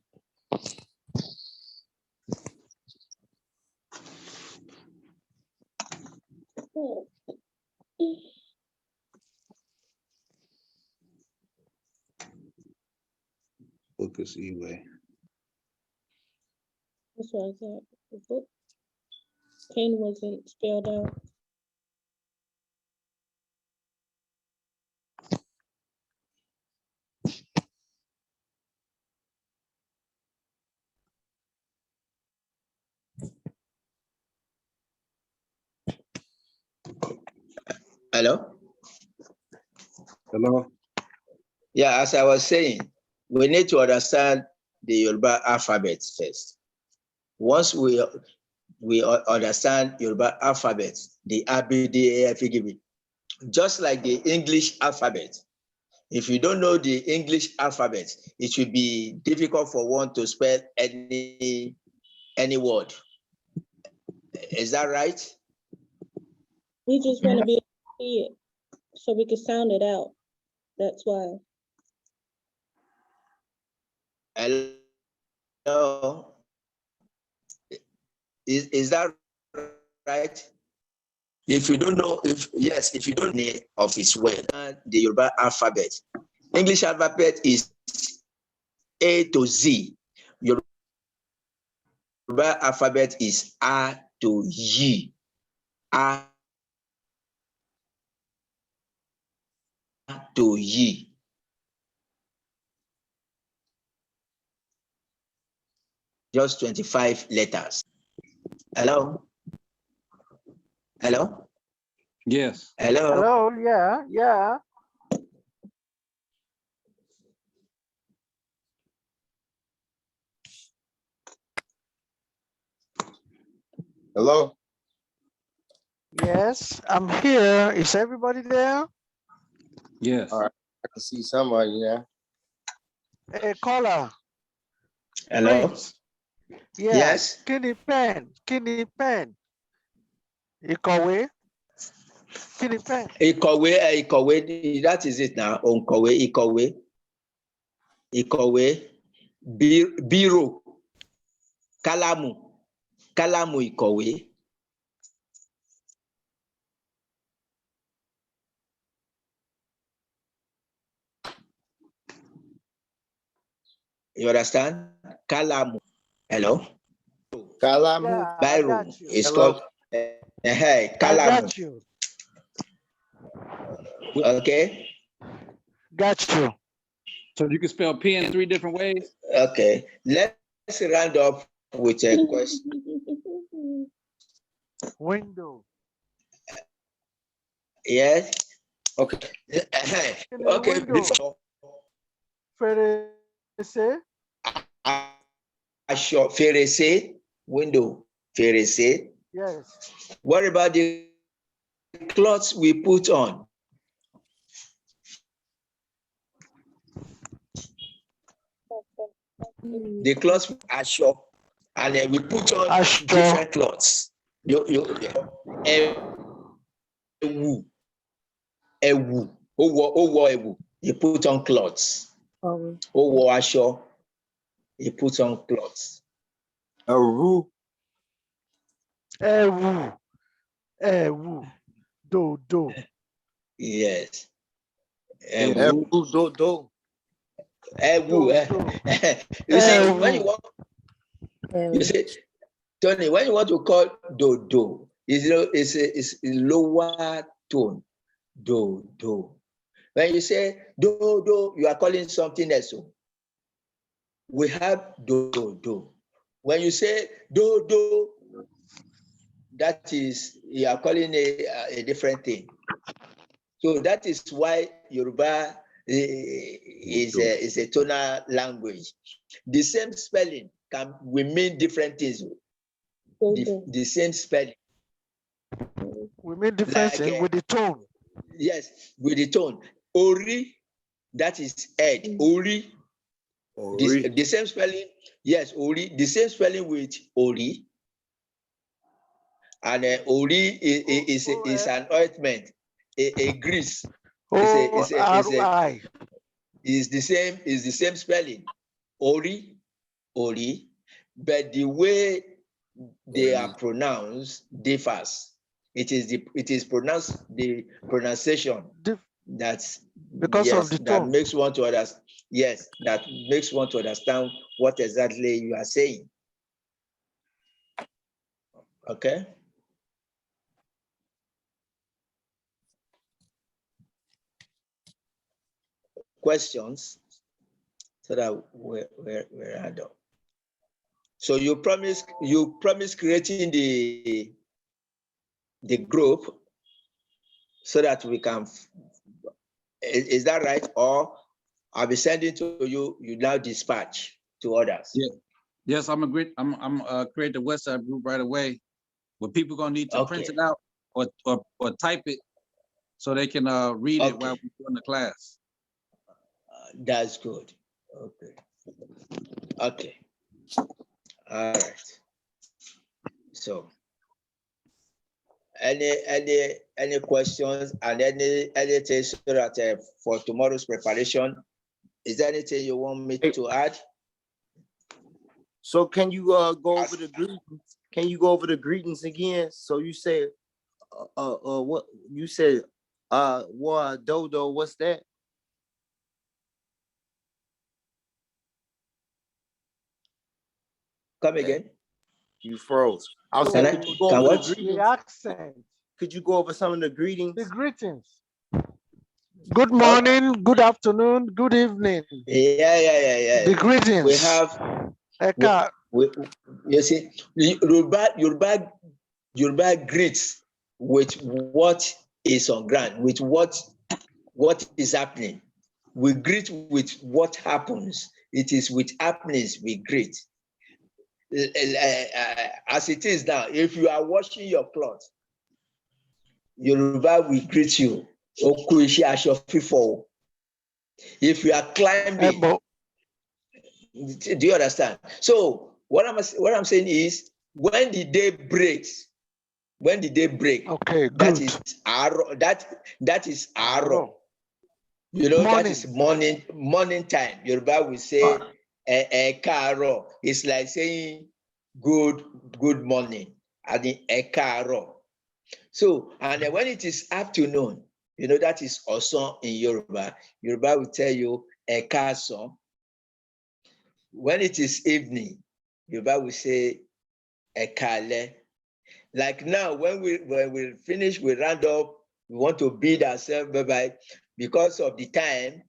Focus E-way. That's what I thought. The book pen wasn't spelled out. hello? Hello? Yeah, as I was saying, we need to understand the Yoruba alphabet first. Once we understand Yoruba alphabet, the A, B, D, A, F, G, B, just like the English alphabet. If you don't know the English alphabet, it will be difficult for one to spell any word. Is that right? We just want to be able to see it so we can sound it out. That's why. Hello? Is that right? If you don't know, if you don't know of its word, the Yoruba alphabet. English alphabet is A to Z. Yoruba alphabet is A to Y. A to Y. Just 25 letters. Hello? Hello? Yes. Hello? Hello, yeah. Hello? Yes, I'm here. Is everybody there? Yes. All right. I can see somebody now. A caller, Hello? please. Yeah. Yes? Kini pen. Ìkọ̀wé. Kini pen. Ìkọ̀wé, that is it now. Òǹkọ̀wé, ìkọ̀wé. ìkọ̀wé, bírò, kálámù, kálámù ìkọ̀wé. You understand? Kálámù. Hello? Kalamu. Yeah, I Bírò got you. is Hello? called I kálámù. got you. Okay? Got you. So you can spell pen 3 different ways? Okay. Let's round up with a question. Window. Yes? Okay. Okay, Window. before Fèrèsé. aṣọ fèrèsé, window, fèrèsé. Yes. What about the clothes we put on? The clothes, aṣọ, and then we put on Aṣọ. different clothes. Ẹ̀wù, ẹ̀wù, ó wọ ẹ̀wù, you put on clothes. Ó wọ aṣọ, you put on clothes. A roof. Ẹ̀wù. Ẹ̀wù. Do. Yes. A Ẹ̀wù, roof, do. ẹ̀wù. You see, when you want, you see, Tony, when you want to call do, it's a lower tone. Do. When you say do, you are calling something else. We have do. When you say do, that is, you are calling a different thing. So that is why Yoruba is a tonal language. The same spelling we mean different things. The same spelling. We mean difference Like, with the tone. Yes, with the tone. Ori, that is head. Ori. The same spelling. Yes, Ori. The same spelling with Ori. And Ori is an ointment, a grease. O-R-I. Is the same spelling. Ori. But the way they are pronounced differs. It is pronounced, the pronunciation that's Because of the that tone. makes one to understand. Yes, that makes one to understand what exactly you are saying. Okay. Questions, so that we're done. So you promise creating the group so that we can. Is that right? Or I'll be sending to you. You now dispatch to others. Yeah. Yes, I'm create the WhatsApp group right away. But people gonna need to print Okay. it out or type it so they can read it while we're doing the class. That's good. Okay. All right. So, any questions and anything so that for tomorrow's preparation, is there anything you want me to add? So can you go over the greetings? Can you go over the greetings again? So you said, what you said? Dodo. What's that? Come again. You froze. I was Can saying, I- could you go can over what? the The greetings? accent. Could you go over some of the greetings? The greetings. Good morning, good afternoon, good evening. Yeah. The greetings. We have. Eka. You see, Yoruba greets with what is on ground, with what is happening. We greet with what happens. It is with happenings we greet. As it is now, if you are washing your clothes, Yoruba will greet you. If you are climbing, do you understand? So what I'm saying is, when the day breaks, Okay, that good. is arrow. That is arrow. You know, that Morning. is morning time. Yoruba will say karo. It's like saying good morning. And then karo. So, and then when it is afternoon, you know, that is also in Yoruba. Yoruba will tell you ekason. When it is evening, Yoruba will say ekale. Like now, when we finish, we round up, we want to bid ourselves bye-bye. Because of the time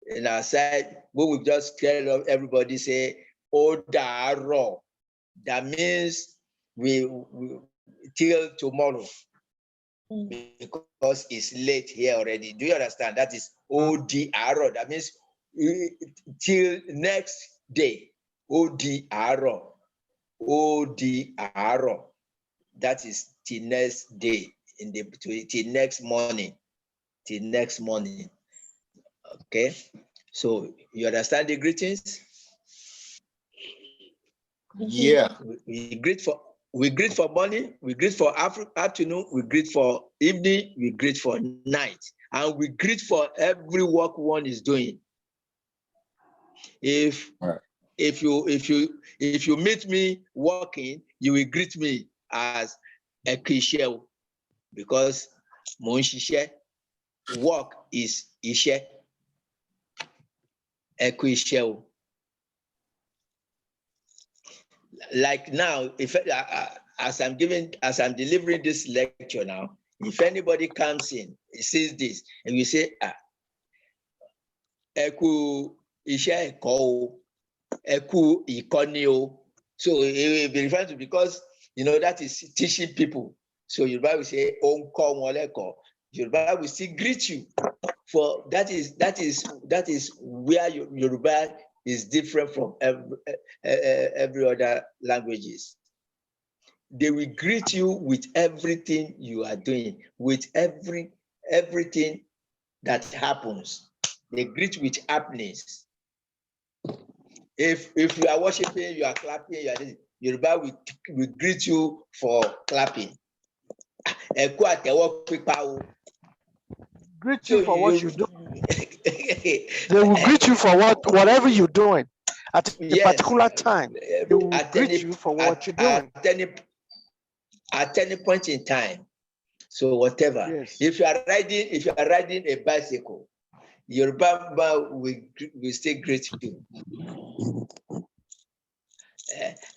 in our side, we will just tell everybody, say, Odaro. That means we till tomorrow, because it's late here already. Do you understand? That is Odaro. That means till next day. Odaro. Odaro. That is till next day, till next morning. Till next morning. Okay. So you understand the greetings? Yeah. We greet for morning, we greet for afternoon, we greet for evening, we greet for night, and we greet for every work one is doing. If you meet me working, you will greet me as a Kishew, because mon ṣiṣẹ́, work is iṣẹ́. Ẹ kú iṣẹ́ o. Like now, if as I'm delivering this lecture now, if anybody comes in, he sees this, and we say, ẹ kú iṣẹ́ ẹ̀kọ́ o, ẹ kú ìkọ́ni o. So it will be referred to, because you know that is teaching people. So Yoruba will say, "Ó ń kọ́ wọn lẹ́kọ̀ọ́." Yoruba will still greet you. For that is where Yoruba is different from every other languages. They will greet you with everything you are doing, with everything that happens. They greet with happiness. If you are worshiping, you are clapping, Yoruba will greet you for clapping. Greet you for what you do. They will greet you for whatever you're doing at a particular time. They will greet you for what you're doing. At any point in time. So whatever. Yes. If you are riding a bicycle, Yoruba will still greet you.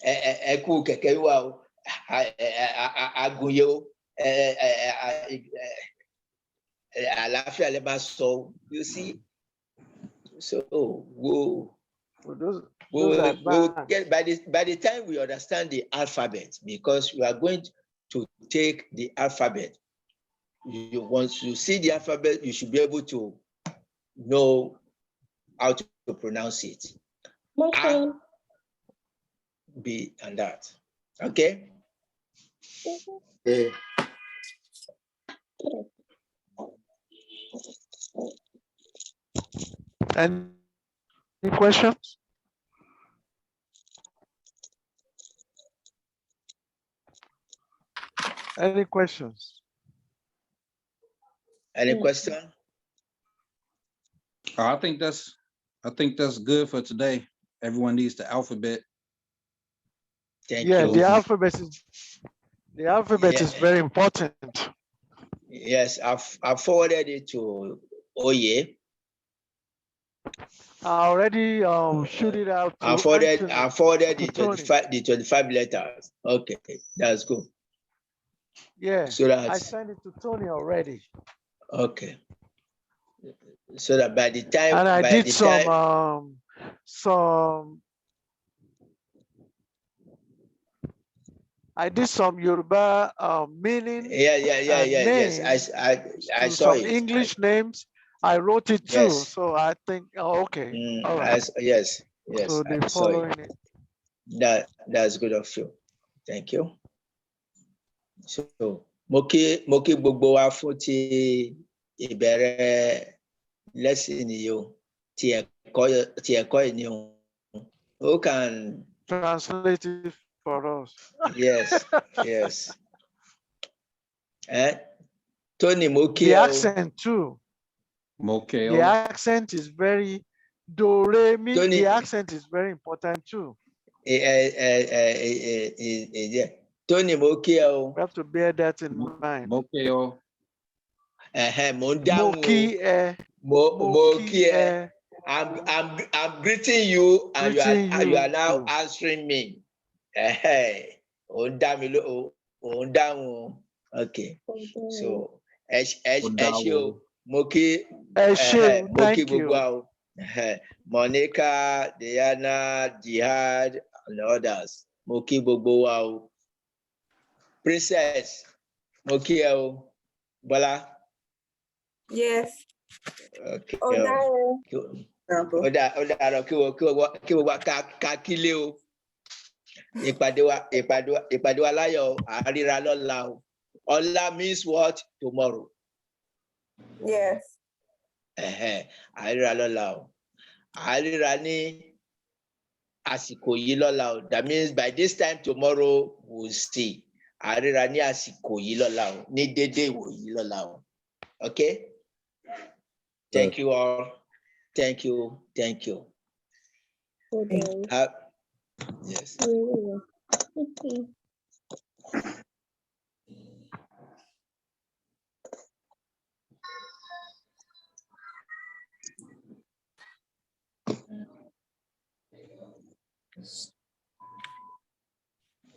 Eku kẹ̀kẹ́ wa o, agunye o, àlàáfíà lẹ máa sọ. You see, so we'll get by the time we understand the alphabet, because we are going to take the alphabet. Once you see the alphabet, you should be able to know how to pronounce it. A, B, and that. Okay? Yeah. Any questions? Any questions? Any question? I think that's good for today. Everyone needs the alphabet. Thank Yeah, you. the alphabet is very important. Yes, I've forwarded it to Oye. I already shoot it out to I forwarded to the 25 letters. Okay, that's good. Yeah, So that I sent it to Tony already. Okay. So that by the time, and I did some I did some Yoruba meaning. Yes. I saw some it. English names. I wrote it too. Yes. So I think, okay. All right. Yes. So I they're saw following it. it. That's good of you. Thank you. So mo kí gbogbo wa fún ti ìbẹ̀rẹ̀ lesson yìí o, ti ẹ̀kọ́ yìí ni o. Who can translate it for us? Yes. Tony mo kí the ẹ o. accent too. Mokeo. The accent is very, do, re, mi, Tony. the accent is very important too. Yeah. Tony Mokio. We have to bear that in mind. Mokeo. Moki, Moki. eh, I'm greeting you, and greeting you are now you. answering me. Okay. So Odawo. Moki, Eshe, Moki thank you. Bugwao, Monica, Diana, Jihad, and others. Moki Bugwao. Princess, Moki Bola. Yes. Okay. Odayo. Oda kí wọ́n ká kílé o. Ìpàdé wa láyọ̀ àríra lọ́la o. Ọlá means what? Tomorrow. Yes. Àríra lọ́la o. Àríra ní àsìkò yìí lọ́la o. That means by this time tomorrow we'll see. Àríra ní àsìkò yìí lọ́la o. Ní dédé ìwòyí lọ́la o. Okay? Thank you all. Thank you. Thank you. Yes.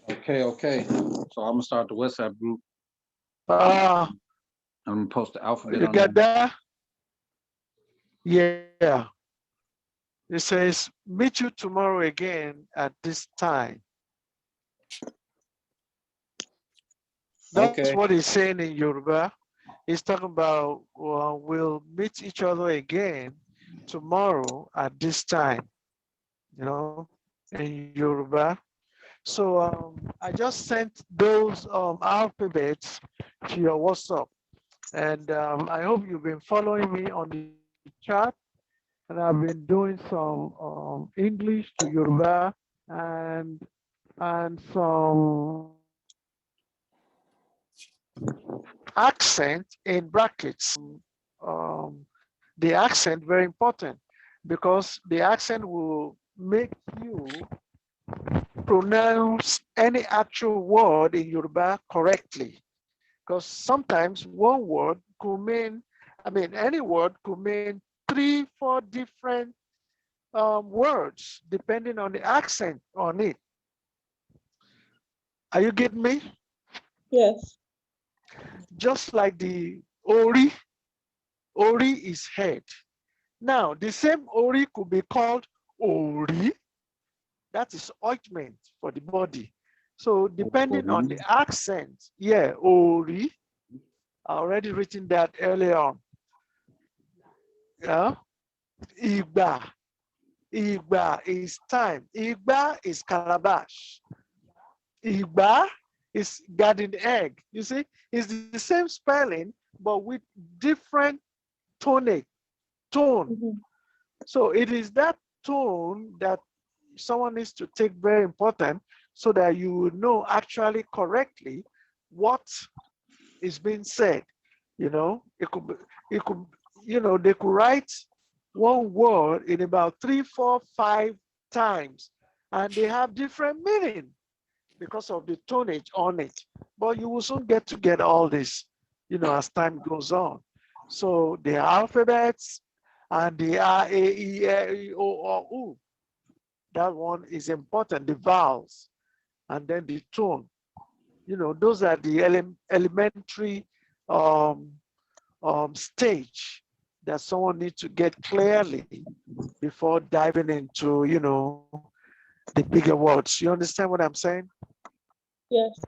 Okay. So I'm gonna start the WhatsApp group. Ah, I'm gonna post the alphabet you on get there. that? Yeah. It says, meet you tomorrow again at this time. That's Okay. what he's saying in Yoruba. He's talking about, well, we'll meet each other again tomorrow at this time, you know, in Yoruba. So I just sent those alphabets to your WhatsApp. And I hope you've been following me on the chat. And I've been doing some English to Yoruba and some accent in brackets. The accent very important because the accent will make you pronounce any actual word in Yoruba correctly. Because sometimes one word could mean, any word could mean 3-4 different words depending on the accent on it. Are you getting me? Yes. Just like the ori is head. Now, the same ori could be called ori. That is ointment for the body. So depending on the accent, yeah, ori. I already written that earlier on. Yeah. Igba is time. Igba is calabash. Igba is garden egg. You see, it's the same spelling, but with different tone. So it is that tone that someone needs to take very important so that you will know actually correctly what is being said. You know, it could, they could write one word in about 3, 4, 5 times, and they have different meaning because of the tonnage on it. But you will soon get all this, as time goes on. So the alphabets and the A, E, I, O, or U, that one is important, the vowels, and then the tone. Those are the elementary stage that someone needs to get clearly before diving into, the bigger words. You understand what I'm saying? Yes.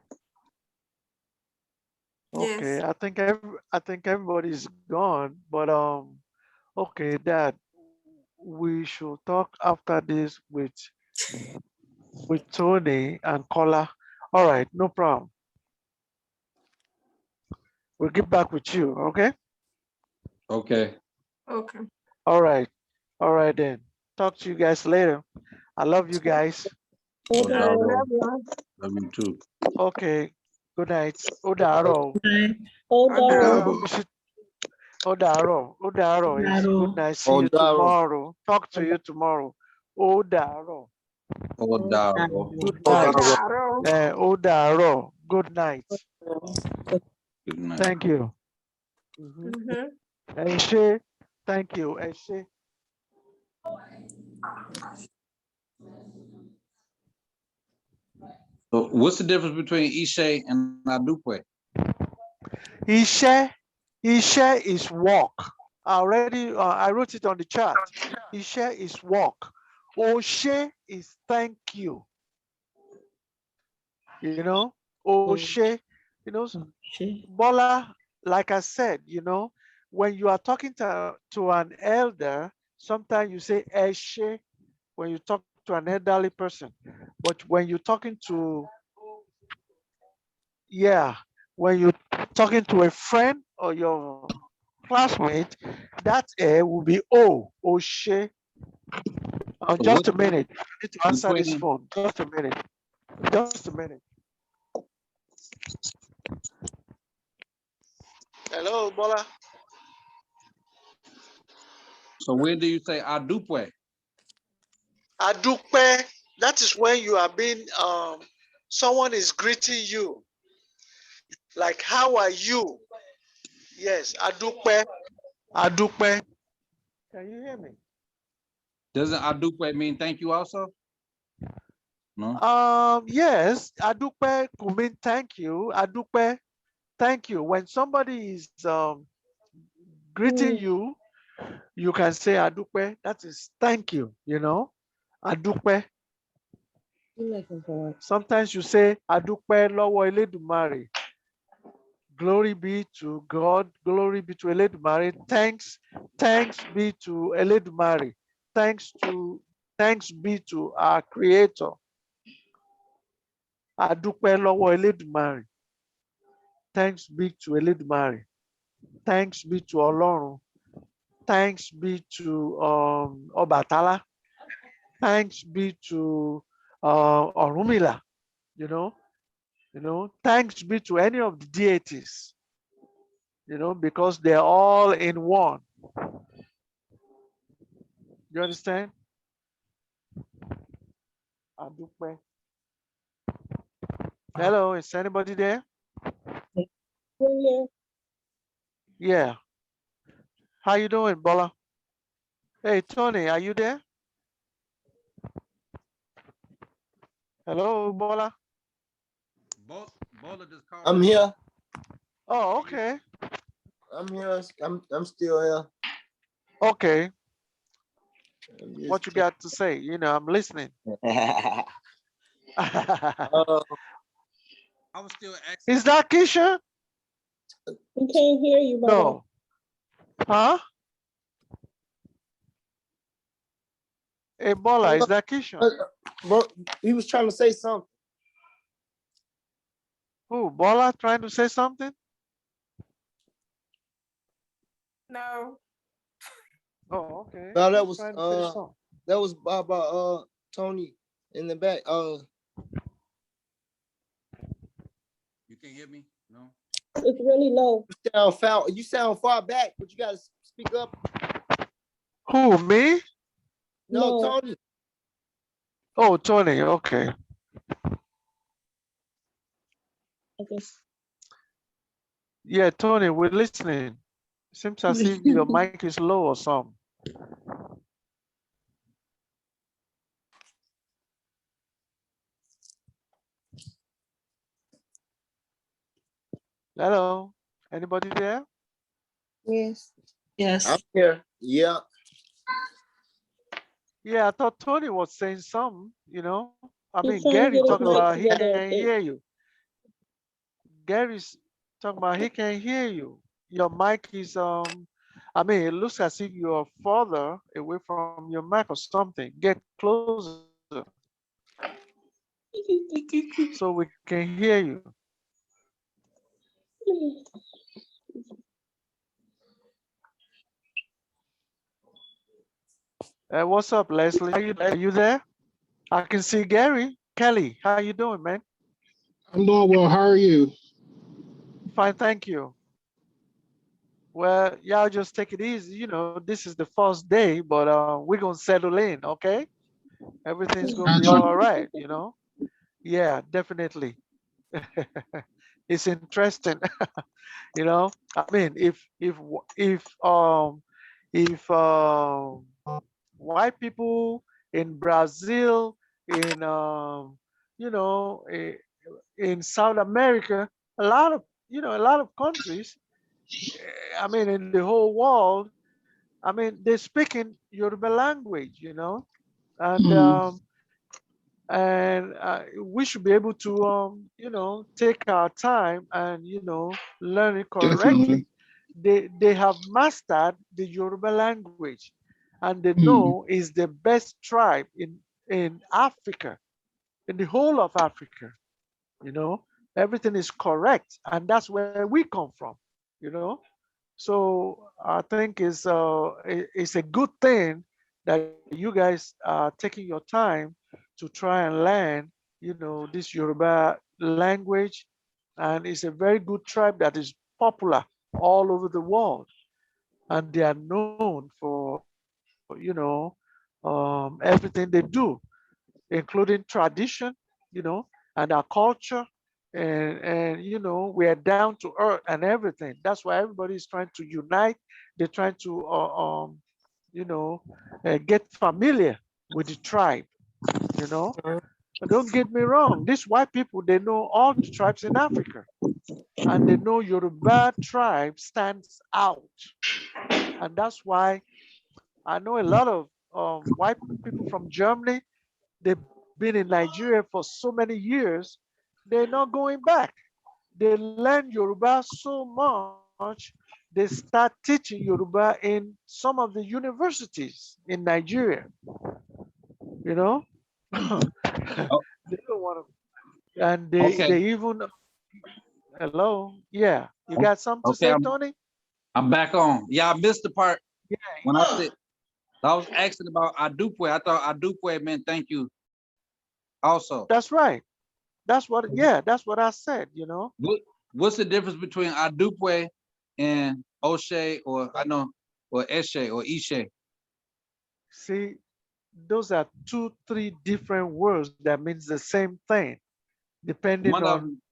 Okay, Yes. I think everybody's gone, but okay, Dad, we should talk after this with Tony and Kola. All right, no problem. We'll get back with you, okay? Okay. Okay. All right then. Talk to you guys later. I love you guys. Love you too. Okay, good night. Odaro. Bye. Hold on. Odayo. Odaro. Odaro is good Odaro. night. See you Odaro. tomorrow. Talk to you tomorrow. Odaro. Odaro. Good night. Odaro. Odaro. Good night. Good night. Thank you. Mhm. Mhm. Eshe. Thank you. Eshe. So what's the difference between Ishe and Adupe? Ishe. Ishe is walk. I wrote it on the chart. Ishe is walk. Oshe is thank you. You know, Oshe, you know, She. Bola, like I said, when you are talking to an elder, sometimes you say Eshe when you talk to an elderly person. But when you're talking to, when you're talking to a friend or your classmate, that will be Oshe. So Just a what's minute. I need to answer this between phone. Just a minute. Just a minute. Hello, Bola. so when do you say Adupe? Adupe, that is when you are being, someone is greeting you. Like, how are you? Yes, Adupe. Adupe. Can you hear me? Doesn't Adupe mean thank you also? No. Yes, Adupe could mean thank you. Adupe, thank you. When somebody is greeting you, you can say Adupe. That is thank you, Adupe. You looking for it? Sometimes you say Adupe lọ́wọ́ Elédùmarè. Glory be to God. Glory be to Elédùmarè. Thanks be to Elédùmarè. Thanks be to our Creator. Adúpẹ́ lọ́wọ́ Elédùmarè. Thanks be to Elédùmarè. Thanks be to Ọlọ́run. Thanks be to Ọbàtálá. Thanks be to Ọ̀rúnmìlà. Thanks be to any of the deities. Because they're all in one. You understand? Adúpẹ́. Hello, is anybody there? Yeah. Yeah. How you doing, Bola? Hey, Tony, are you there? Hello, Bola. Bola just called. I'm here. Oh, okay. I'm here. I'm still here. Okay. I'm just- What you got to say? I'm listening. Uh, I was still asking. Is that Keisha? We can't hear you, brother. No. Huh? Hey, Bola, is that Keisha? bro, he was trying to say something. Who? Bola trying to say something? No. Oh, okay. No, that He's was trying to say something. that was about Tony in the back. You can't hear me? No. It's really low. You sound far back, but you gotta speak up. Who, me? No, No. Tony. Oh, Tony, okay. Okay. Yeah, Tony, we're listening. Seems as if your mic is low or something. Hello, anybody there? Yes. Yes. I'm here. Yeah. Yeah, I thought Tony was saying something, I He's mean, trying to Gary get his talking mic about he together, I can't think. hear you. Gary's talking about he can't hear you. Your mic is, I mean, it looks as if you're further away from your mic or something. Get closer so we can hear you. What's up, Leslie? Are you there? I can see Gary. Kelly, how you doing, man? I'm doing well. How are you? Fine, thank you. Well, y'all just take it easy. This is the first day, but we're gonna settle in, okay? Everything's gonna be all right, Yeah, definitely. It's interesting, I mean, if white people in Brazil, in in South America, a lot of countries, I mean, in the whole world, I mean, they're speaking Yoruba language, and Mm, we should be able to, take our time and, learn it correctly. definitely. They have mastered the Yoruba language, and they Mm, know is the best tribe in Africa, in the whole of Africa. You know, everything is correct, and that's where we come from. You know, so I think it's a good thing that you guys are taking your time to try and learn, this Yoruba language, and it's a very good tribe that is popular all over the world, and they are known for, everything they do, including tradition, and our culture, and we are down to earth and everything. That's why everybody is trying to unite. They're trying to you know get familiar with the tribe. you know but don't get me wrong, these white people, they know all the tribes in Africa, and they know Yoruba tribe stands out. And that's why I know a lot of white people from Germany. They've been in Nigeria for so many years. They're not going back. They learn Yoruba so much, they start teaching Yoruba in some of the universities in Nigeria. You know, Oh, they don't want to, and they okay, they even, hello, yeah. You got something to okay, say, Tony? I'm back on. Yeah, I missed the part when I Yeah. said I was asking about Adupwe. I thought Adupwe meant thank you also. That's right. That's what I said. What what's the difference between Adupwe and O'Shea, or I know, or Eshe or Ishe? See, those are two, three different words that means the same thing, depending One of on them.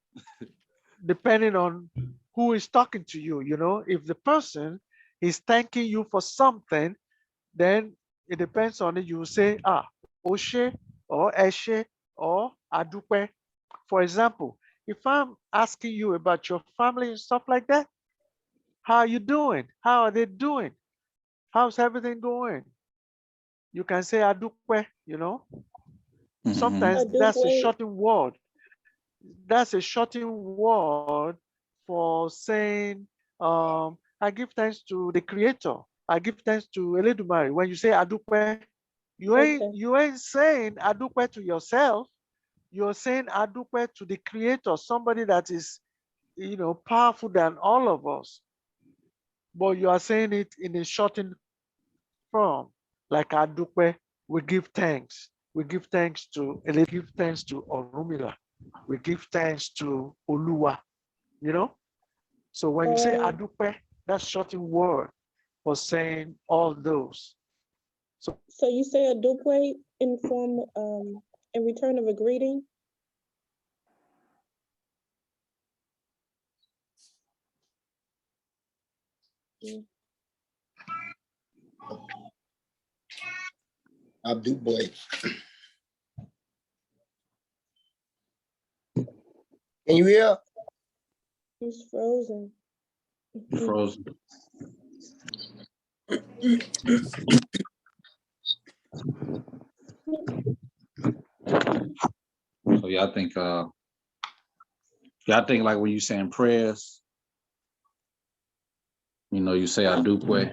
depending on who is talking to you. If the person is thanking you for something, then it depends on it. You will say, Oshe or Eshe or Adupe. For example, if I'm asking you about your family and stuff like that, how are you doing? How are they doing? How's everything going? You can say Adupe. Mhm. Sometimes A Duke that's a way. shortened word. That's a shortened word for saying, I give thanks to the creator. I give thanks to Eledumare. When you say Adupe, Okay. you ain't saying Adupe to yourself. You're saying Adupe to the creator, somebody that is, powerful than all of us. But you are saying it in a shortened form, like Adupe. We give thanks. We give thanks to Ele, give thanks to Orumila. We give thanks to Oluwa. You know. So when you say Um, Adupe, that's shortened word for saying all those. So so you say a Duke way in form, in return of a greeting? Yeah. Abdul boy. Can you hear? He's frozen. Frozen. So y'all think like when you saying prayers, you say Adupwe.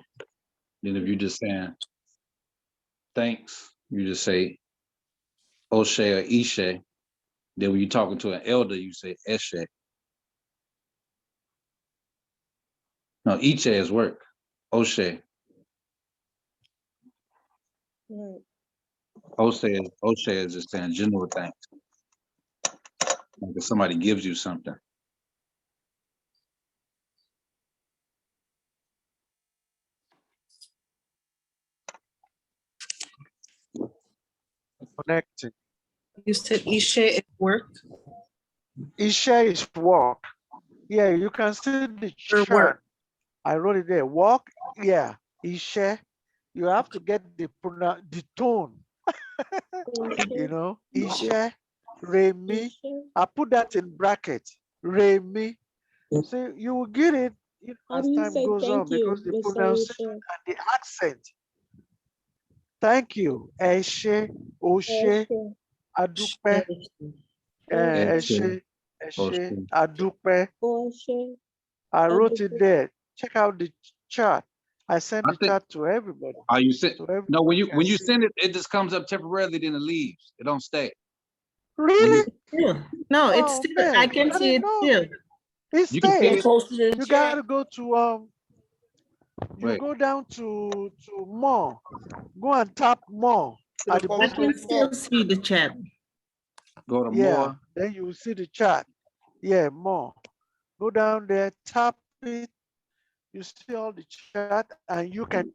Then if you just saying thanks, you just say Oshe or Ishe. Then when you're talking to an elder, you say Eshe. No, Iche is work. Oshe. Right. Oshe is just saying general thanks. Like if somebody gives you something. connecting. You said Isha at work Isha is walk. Yeah, you can see the or chart. work? I wrote it there. Walk, yeah. Isha. You have to get the tone, you know. Isha, re, mi. I put that in brackets. Re, mi. So you will get it How as do you time say goes on thank you? because the Miss pronunciation Aisha? and the accent. Thank you. Eshe, Oshe, Aisha. Adupe, Eshe, Eshe, Eshe, Oshe. Adupe. Aisha. I wrote it Adupe. there. Check out the chart. I sent I the think, chart to everybody. are you sent? So No, when everybody you can see. send it, it just comes up temporarily, then it leaves. It don't stay. When Really? you, Still, no, it's Oh still, I man, can I see didn't it know. still. It you can see stays. it. Post it in You chat. gotta go to you Wait. go down to more. Go and tap more To at the the I post bottom. can still see the chat. Go to Yeah, more. then you will see the chart. Yeah, more. Go down there, tap it. You see all the chat, and you can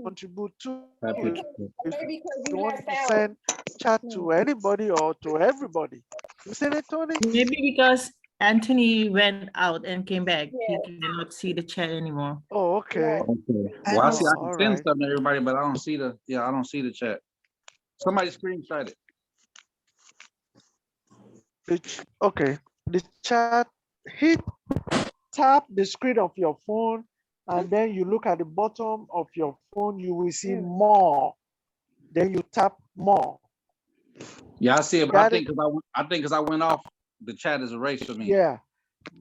contribute to Type it. it. If Maybe because you you want have to sound. send chat to anybody or to everybody. You see it, Tony? Maybe because Anthony went out and came back, he Yeah. cannot see the chat anymore. Oh, okay. Okay. I Well, I don't see I Oh, can all send right. something to everybody, but I don't see the, I don't see the chat. Somebody screenshot it. Okay. The chat, hit, tap the screen of your phone, and then you look at the bottom of your phone, you will see more. Then you tap more. Yeah, I see it, but Got it? I think because I went off, the chat is erased for me. Yeah.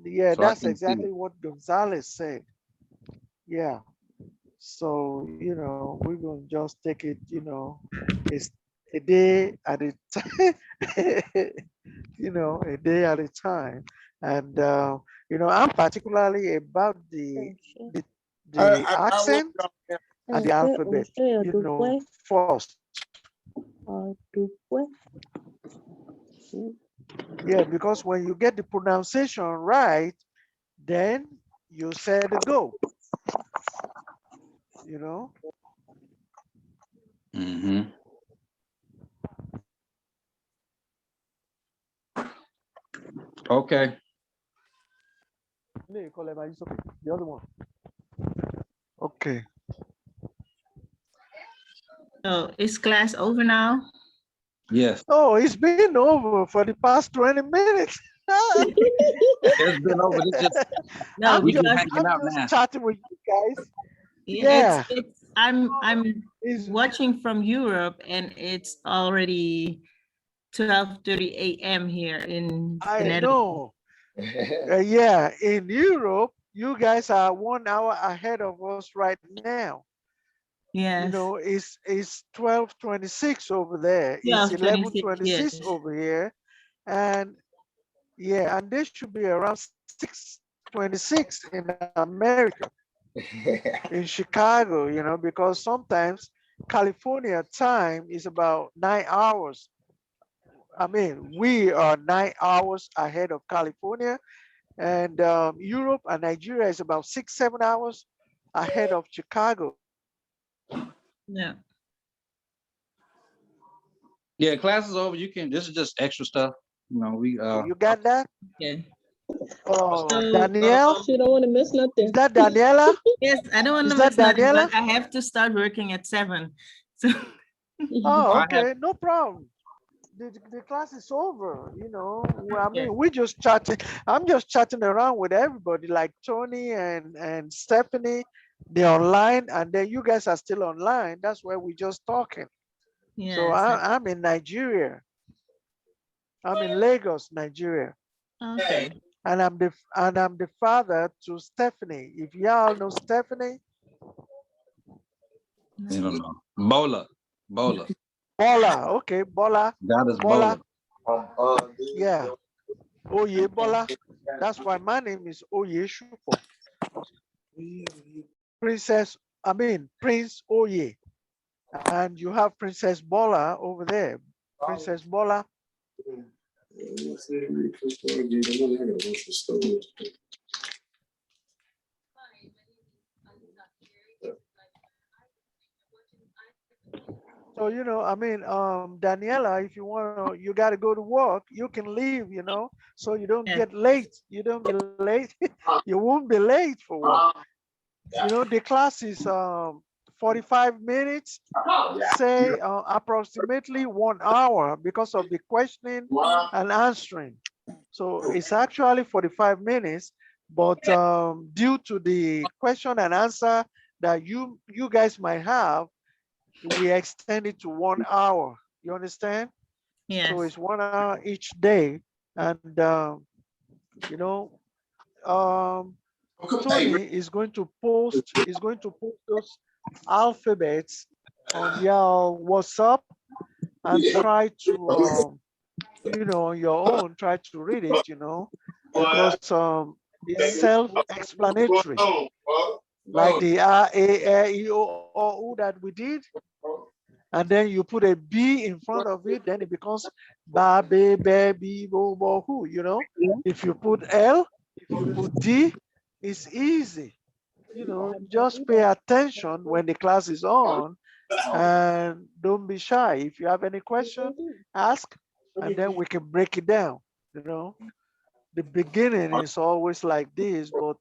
Yeah, So I that's can see exactly it. what Gonzalez said. Yeah. So, we're going to just take it, it's a day at a time, a day at a time. And, I'm particularly about the I wrote accent it down. and the alphabet, first. Yeah, because when you get the pronunciation right, then you say the go, Mm-hmm. Okay. No, you call it, it's okay. The other one. Okay. So is class over now? Yes. Oh, it's been over for the past 20 minutes. It's been over. It's just No, we just because hanging out I'm just now. chatting with you guys. yeah, Yeah. I'm It's, watching from Europe and it's already 12:30 a.m. here in the I Netherlands. know. Yeah, in Europe, you guys are 1 hour ahead of us right now. Yes. It's 12:26 over there. It's 12:26, 11:26 yes. over here. And yeah, and they should be around 6:26 in America, in Chicago, because sometimes California time is about 9 hours. I mean, we are 9 hours ahead of California, and Europe and Nigeria is about 6, 7 hours ahead of Chicago. Yeah. Yeah, class is over. You can. This is just extra stuff. We You got that? Okay. Oh, So, Danielle? She don't want to miss Is nothing. that Daniela? yes, I don't want Is to that miss nothing, Daniela? but I have to start working at 7. So Oh, I have okay, no problem. The class is over. I Okay. mean, we just chatting. I'm just chatting around with everybody, like Tony and Stephanie. They're online, and then you guys are still online. That's why we're just talking. So yes. I'm in Nigeria. I'm in Lagos, Nigeria, Okay. and I'm the father to Stephanie. If y'all know Stephanie, I don't know. Bola. Bola. Okay, Bola. That is Bola. Bola. Yeah. Oye Bola. That's why my name is Oye Shupo. Prince Oye. And you have Princess Bola over there. Princess Bola. So, I mean, Daniela, if you want to, you got to go to work, you can leave, so you don't Yes. get late. You don't be late. You won't be late for work. The class is 45 minutes, say approximately 1 hour because of the questioning and answering. So it's actually 45 minutes, but due to the question and answer that you guys might have, we extend it to 1 hour. You understand? So Yes. it's 1 hour each day. And, you know, um, Tony is going to post those alphabets on your WhatsApp and try to, on your own, try to read it, because it's self-explanatory, like the A, E, O, U that we did. And then you put a B in front of it, then it becomes ba, be, be, bo, bo, who, If you put L, if you put D, it's easy. Just pay attention when the class is on and don't be shy. If you have any question, ask, and then we can break it down. The beginning is always like this, but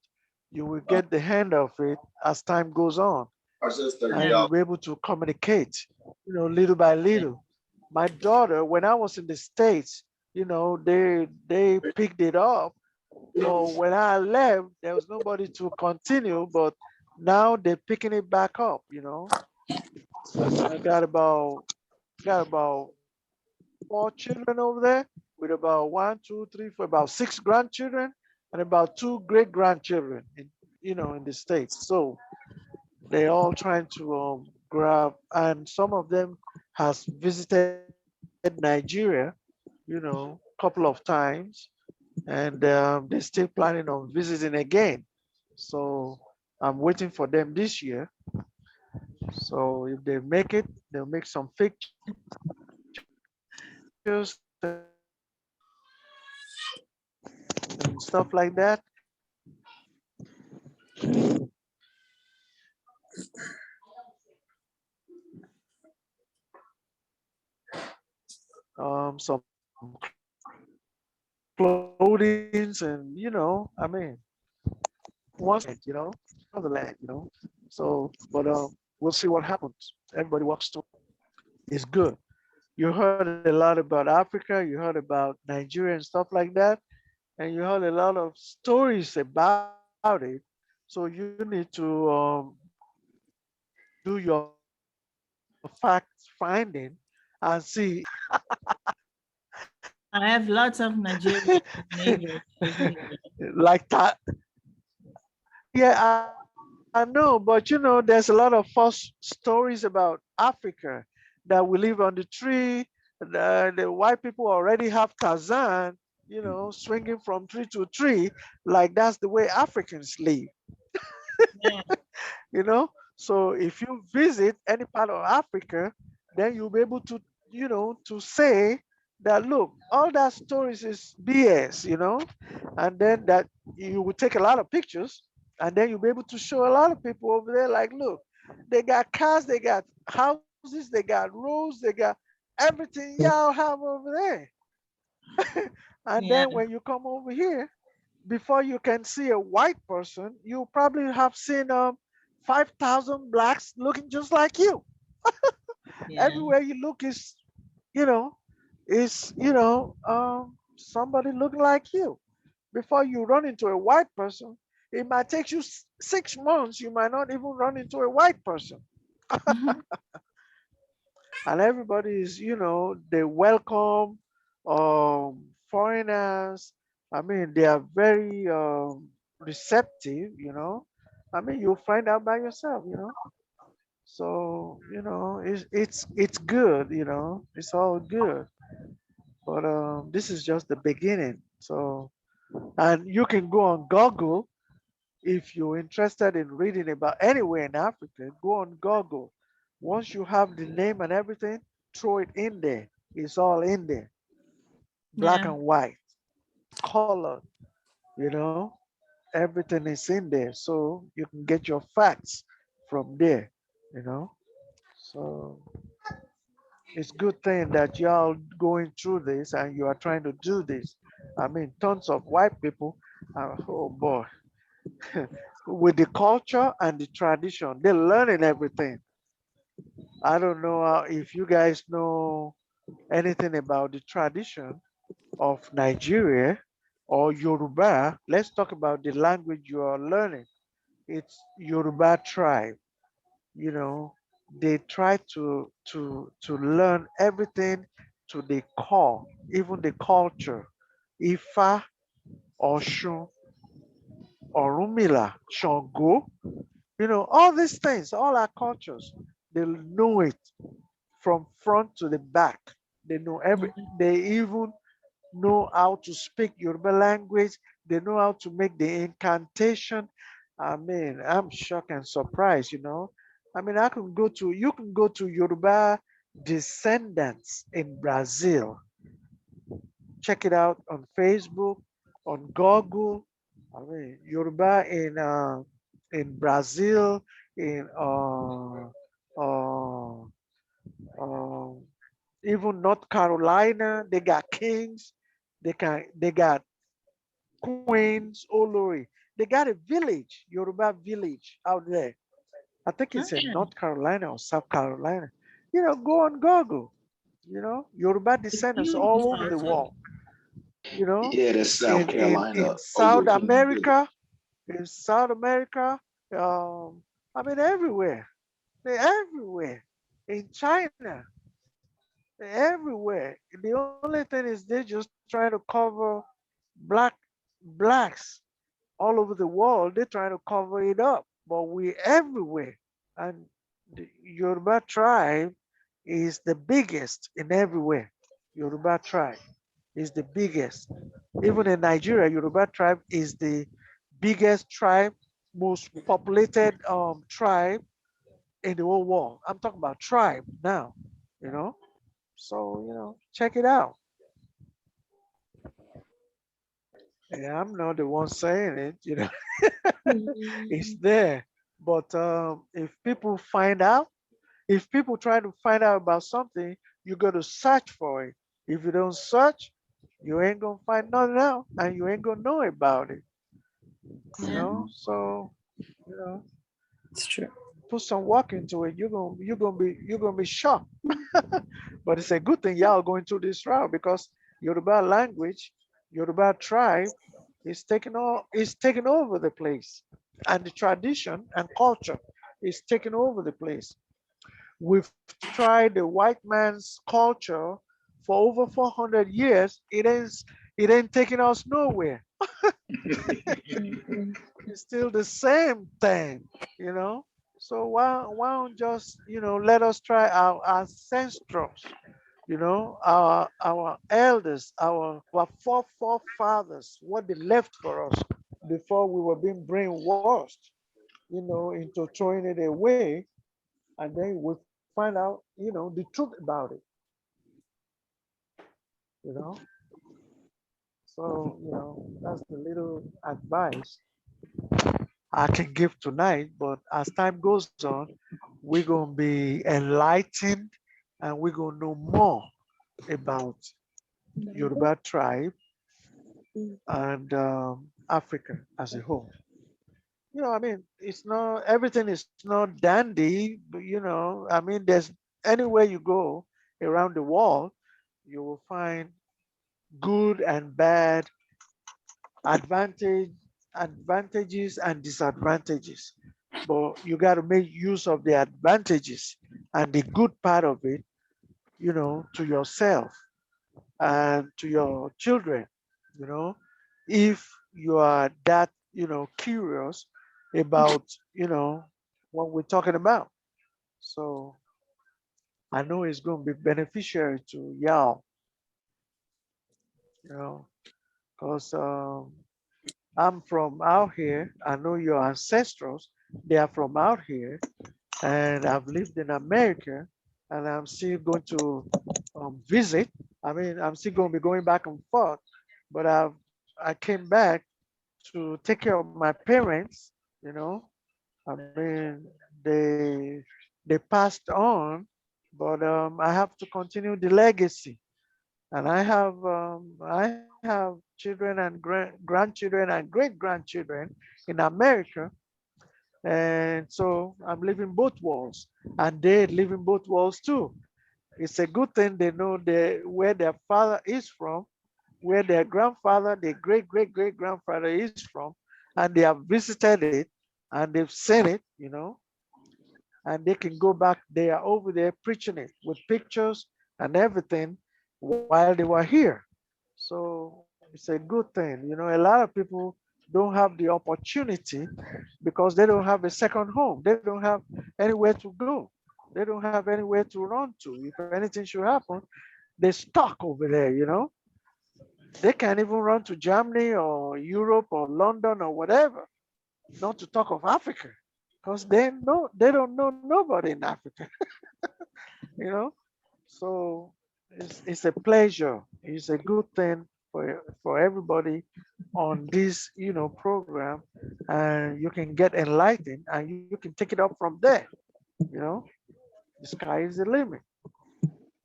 you will get the hang of it as time goes on, and Yeah. you'll be able to communicate, little by little. My daughter, when I was in the States, they picked it up, but when I left, there was nobody to continue, but now they're picking it back up. I got about 4 children over there with about 1, 2, 3, 4, about 6 grandchildren and about 2 great grandchildren in the States. So they're all trying to grab, and some of them has visited Nigeria, couple of times, and they're still planning on visiting again. So I'm waiting for them this year. So if they make it, they'll make some pictures and stuff like that. Some clothing, and I mean, once another land. So, but we'll see what happens. Everybody walks to is good. You heard a lot about Africa, you heard about Nigeria and stuff like that, and you heard a lot of stories about it. So you need to do your fact finding and see. I have lots of Nigerian neighbors with me. Like that. Yeah, I know, but there's a lot of false stories about Africa, that we live on the tree. The white people already have Tarzan, swinging from tree to tree, like that's the way Africans live. Yeah. you know. So if you visit any part of Africa, then you'll be able to, to say that, look, all that stories is BS, and then that you will take a lot of pictures, and then you'll be able to show a lot of people over there, like, look, they got cars, they got houses, they got roads, they got everything y'all have over there. And Yeah. then when you come over here, before you can see a white person, you probably have seen 5,000 blacks looking just like you. Yeah. Everywhere you look you know, somebody looking like you. Before you run into a white person, it might take you 6 months. You might not even run into a white person. And everybody is, they welcome foreigners. I mean, they are very receptive. I mean, you'll find out by yourself. So, it's good. It's all good. But this is just the beginning. So, and you can go on Google if you're interested in reading about anywhere in Africa. Go on Google. Once you have the name and everything, throw it in there. It's all in there, black Yeah. and white, color, you know, everything is in there. So you can get your facts from there. So It's good thing that y'all going through this and you are trying to do this. I mean, tons of white people, oh boy, with the culture and the tradition, they're learning everything. I don't know if you guys know anything about the tradition of Nigeria or Yoruba. Let's talk about the language you are learning. It's Yoruba tribe. You know, they try to learn everything to the core, even the culture. Ifa, Oshun, Orumila, Shango, you know, all these things, all our cultures, they know it from front to the back. They know they even know how to speak Yoruba language. They know how to make the incantation. I mean, I'm shocked and surprised, you know. I mean, you can go to Yoruba descendants in Brazil. Check it out on Facebook, on Google. I mean, Yoruba in Brazil, in uh, uh, even North Carolina, they got kings, they got queens, Olori. They got a village, Yoruba village out there. I think it's in North Carolina or South Carolina. You know, go on Google. You know, Yoruba descendants all over the world. You know, Yeah, that's South in Carolina South overland village. America, in South America, I mean everywhere. They're everywhere. In China, everywhere. The only thing is they just trying to cover black blacks all over the world. They're trying to cover it up, but we everywhere. And the Yoruba tribe is the biggest in everywhere. Yoruba tribe is the biggest. Even in Nigeria, Yoruba tribe is the biggest tribe, most populated tribe in the whole world. I'm talking about tribe now, you know. So, you know, check it out. Yeah, I'm not the one saying it, you know, it's there. But if people find out, if people try to find out about something, you got to search for it. If you don't search, you ain't gonna find nothing out and you ain't gonna know about it, you Yeah. know. So, you know, It's true. put some work into it. You're gonna be shocked. But it's a good thing y'all going through this route because Yoruba language, Yoruba tribe is taking over the place. And the tradition and culture is taking over the place. We've tried the white man's culture for over 400 years. It ain't taking us nowhere. It's still the same thing, you know. So why don't just, you know, let us try our ancestors, you know, our elders, our forefathers, what they left for us before we were being brainwashed, you know, into throwing it away, and then we find out, you know, the truth about it, you know. So, you know, that's the little advice I can give tonight. But as time goes on, we're gonna be enlightened and we're gonna know more about Yoruba tribe and Africa as a whole. You know, I mean, it's not everything is not dandy, but you know, I mean, there's anywhere you go around the world, you will find good and bad, advantage, advantages and disadvantages. But you got to make use of the advantages and the good part of it, you know, to yourself and to your children, you know, if you are that, you know, curious about, you know, what we're talking about. So I know it's going to be beneficiary to y'all, you know, because I'm from out here. I know your ancestors, they are from out here, and I've lived in America, and I'm still going to visit. I mean, I'm still going to be going back and forth, but I came back to take care of my parents. You know, I mean, they passed on, but I have to continue the legacy. And I have children and grandchildren and great grandchildren in America. And so I'm living both worlds, and they live in both worlds too. It's a good thing they know where their father is from, where their grandfather, their great grandfather is from, and they have visited it and they've seen it, you know, and they can go back. They are over there preaching it with pictures and everything while they were here. So it's a good thing. You know, a lot of people don't have the opportunity because they don't have a second home. They don't have anywhere to go. They don't have anywhere to run to. If anything should happen, they're stuck over there, you know. They can't even run to Germany or Europe or London or whatever, not to talk of Africa, because they don't know nobody in Africa, you know. So it's a pleasure. It's a good thing for everybody on this, you know, program, and you can get enlightened and you can take it up from there. You know, the sky is the limit.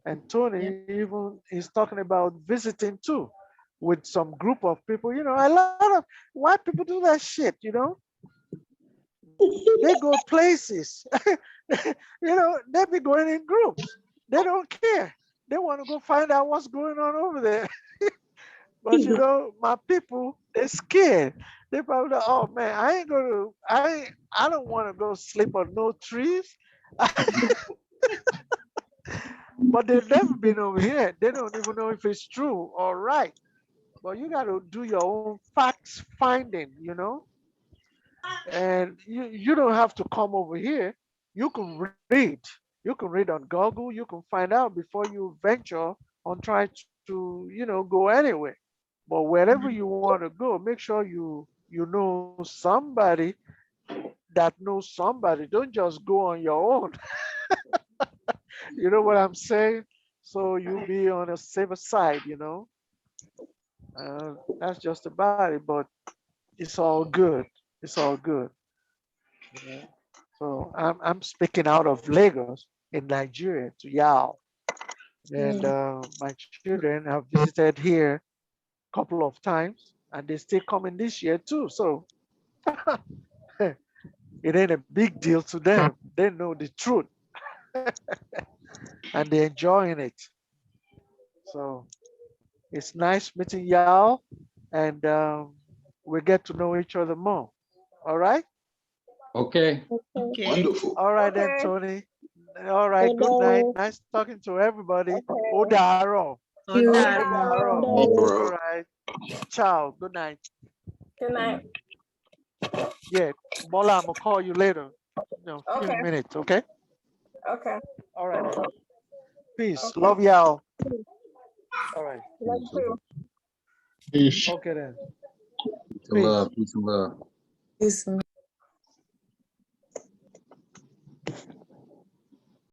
And Tony even is talking about visiting too with some group of people. You know, a lot of white people do that shit, you know. They go places, you know, they be going in groups. They don't care. They want to go find out what's going on over there. But you know, my people, they're scared. They probably, like, oh man, I don't want to go sleep on no trees. But they've never been over here. They don't even know if it's true or right. But you got to do your own facts finding, you know. And you don't have to come over here. You can read. You can read on Google. You can find out before you venture on trying to, you know, go anywhere. But wherever you want to go, make sure you know somebody that knows somebody. Don't just go on your own. You know what I'm saying? So you'll be on a safer side, you know. That's just about it, but it's all good. It's all good. You know? So I'm speaking out of Lagos in Nigeria to y'all. And my children have visited here a couple of times and they still coming this year too. So it ain't a big deal to them. They know the truth and they're enjoying it. So it's nice meeting y'all and we get to know each other more. All right? Okay. Okay. Wonderful. All right then, Okay. Tony. All right, good night. Nice talking to everybody. Odaro. Odaro. All right. Ciao. Good night. Good night. Yeah, Bola, I'm gonna call you later. No, few Okay. minutes, okay? Okay. All right then. Peace. Okay. Love y'all. All right. Love you too. Okay then. Peace and love. Peace and love. Peace.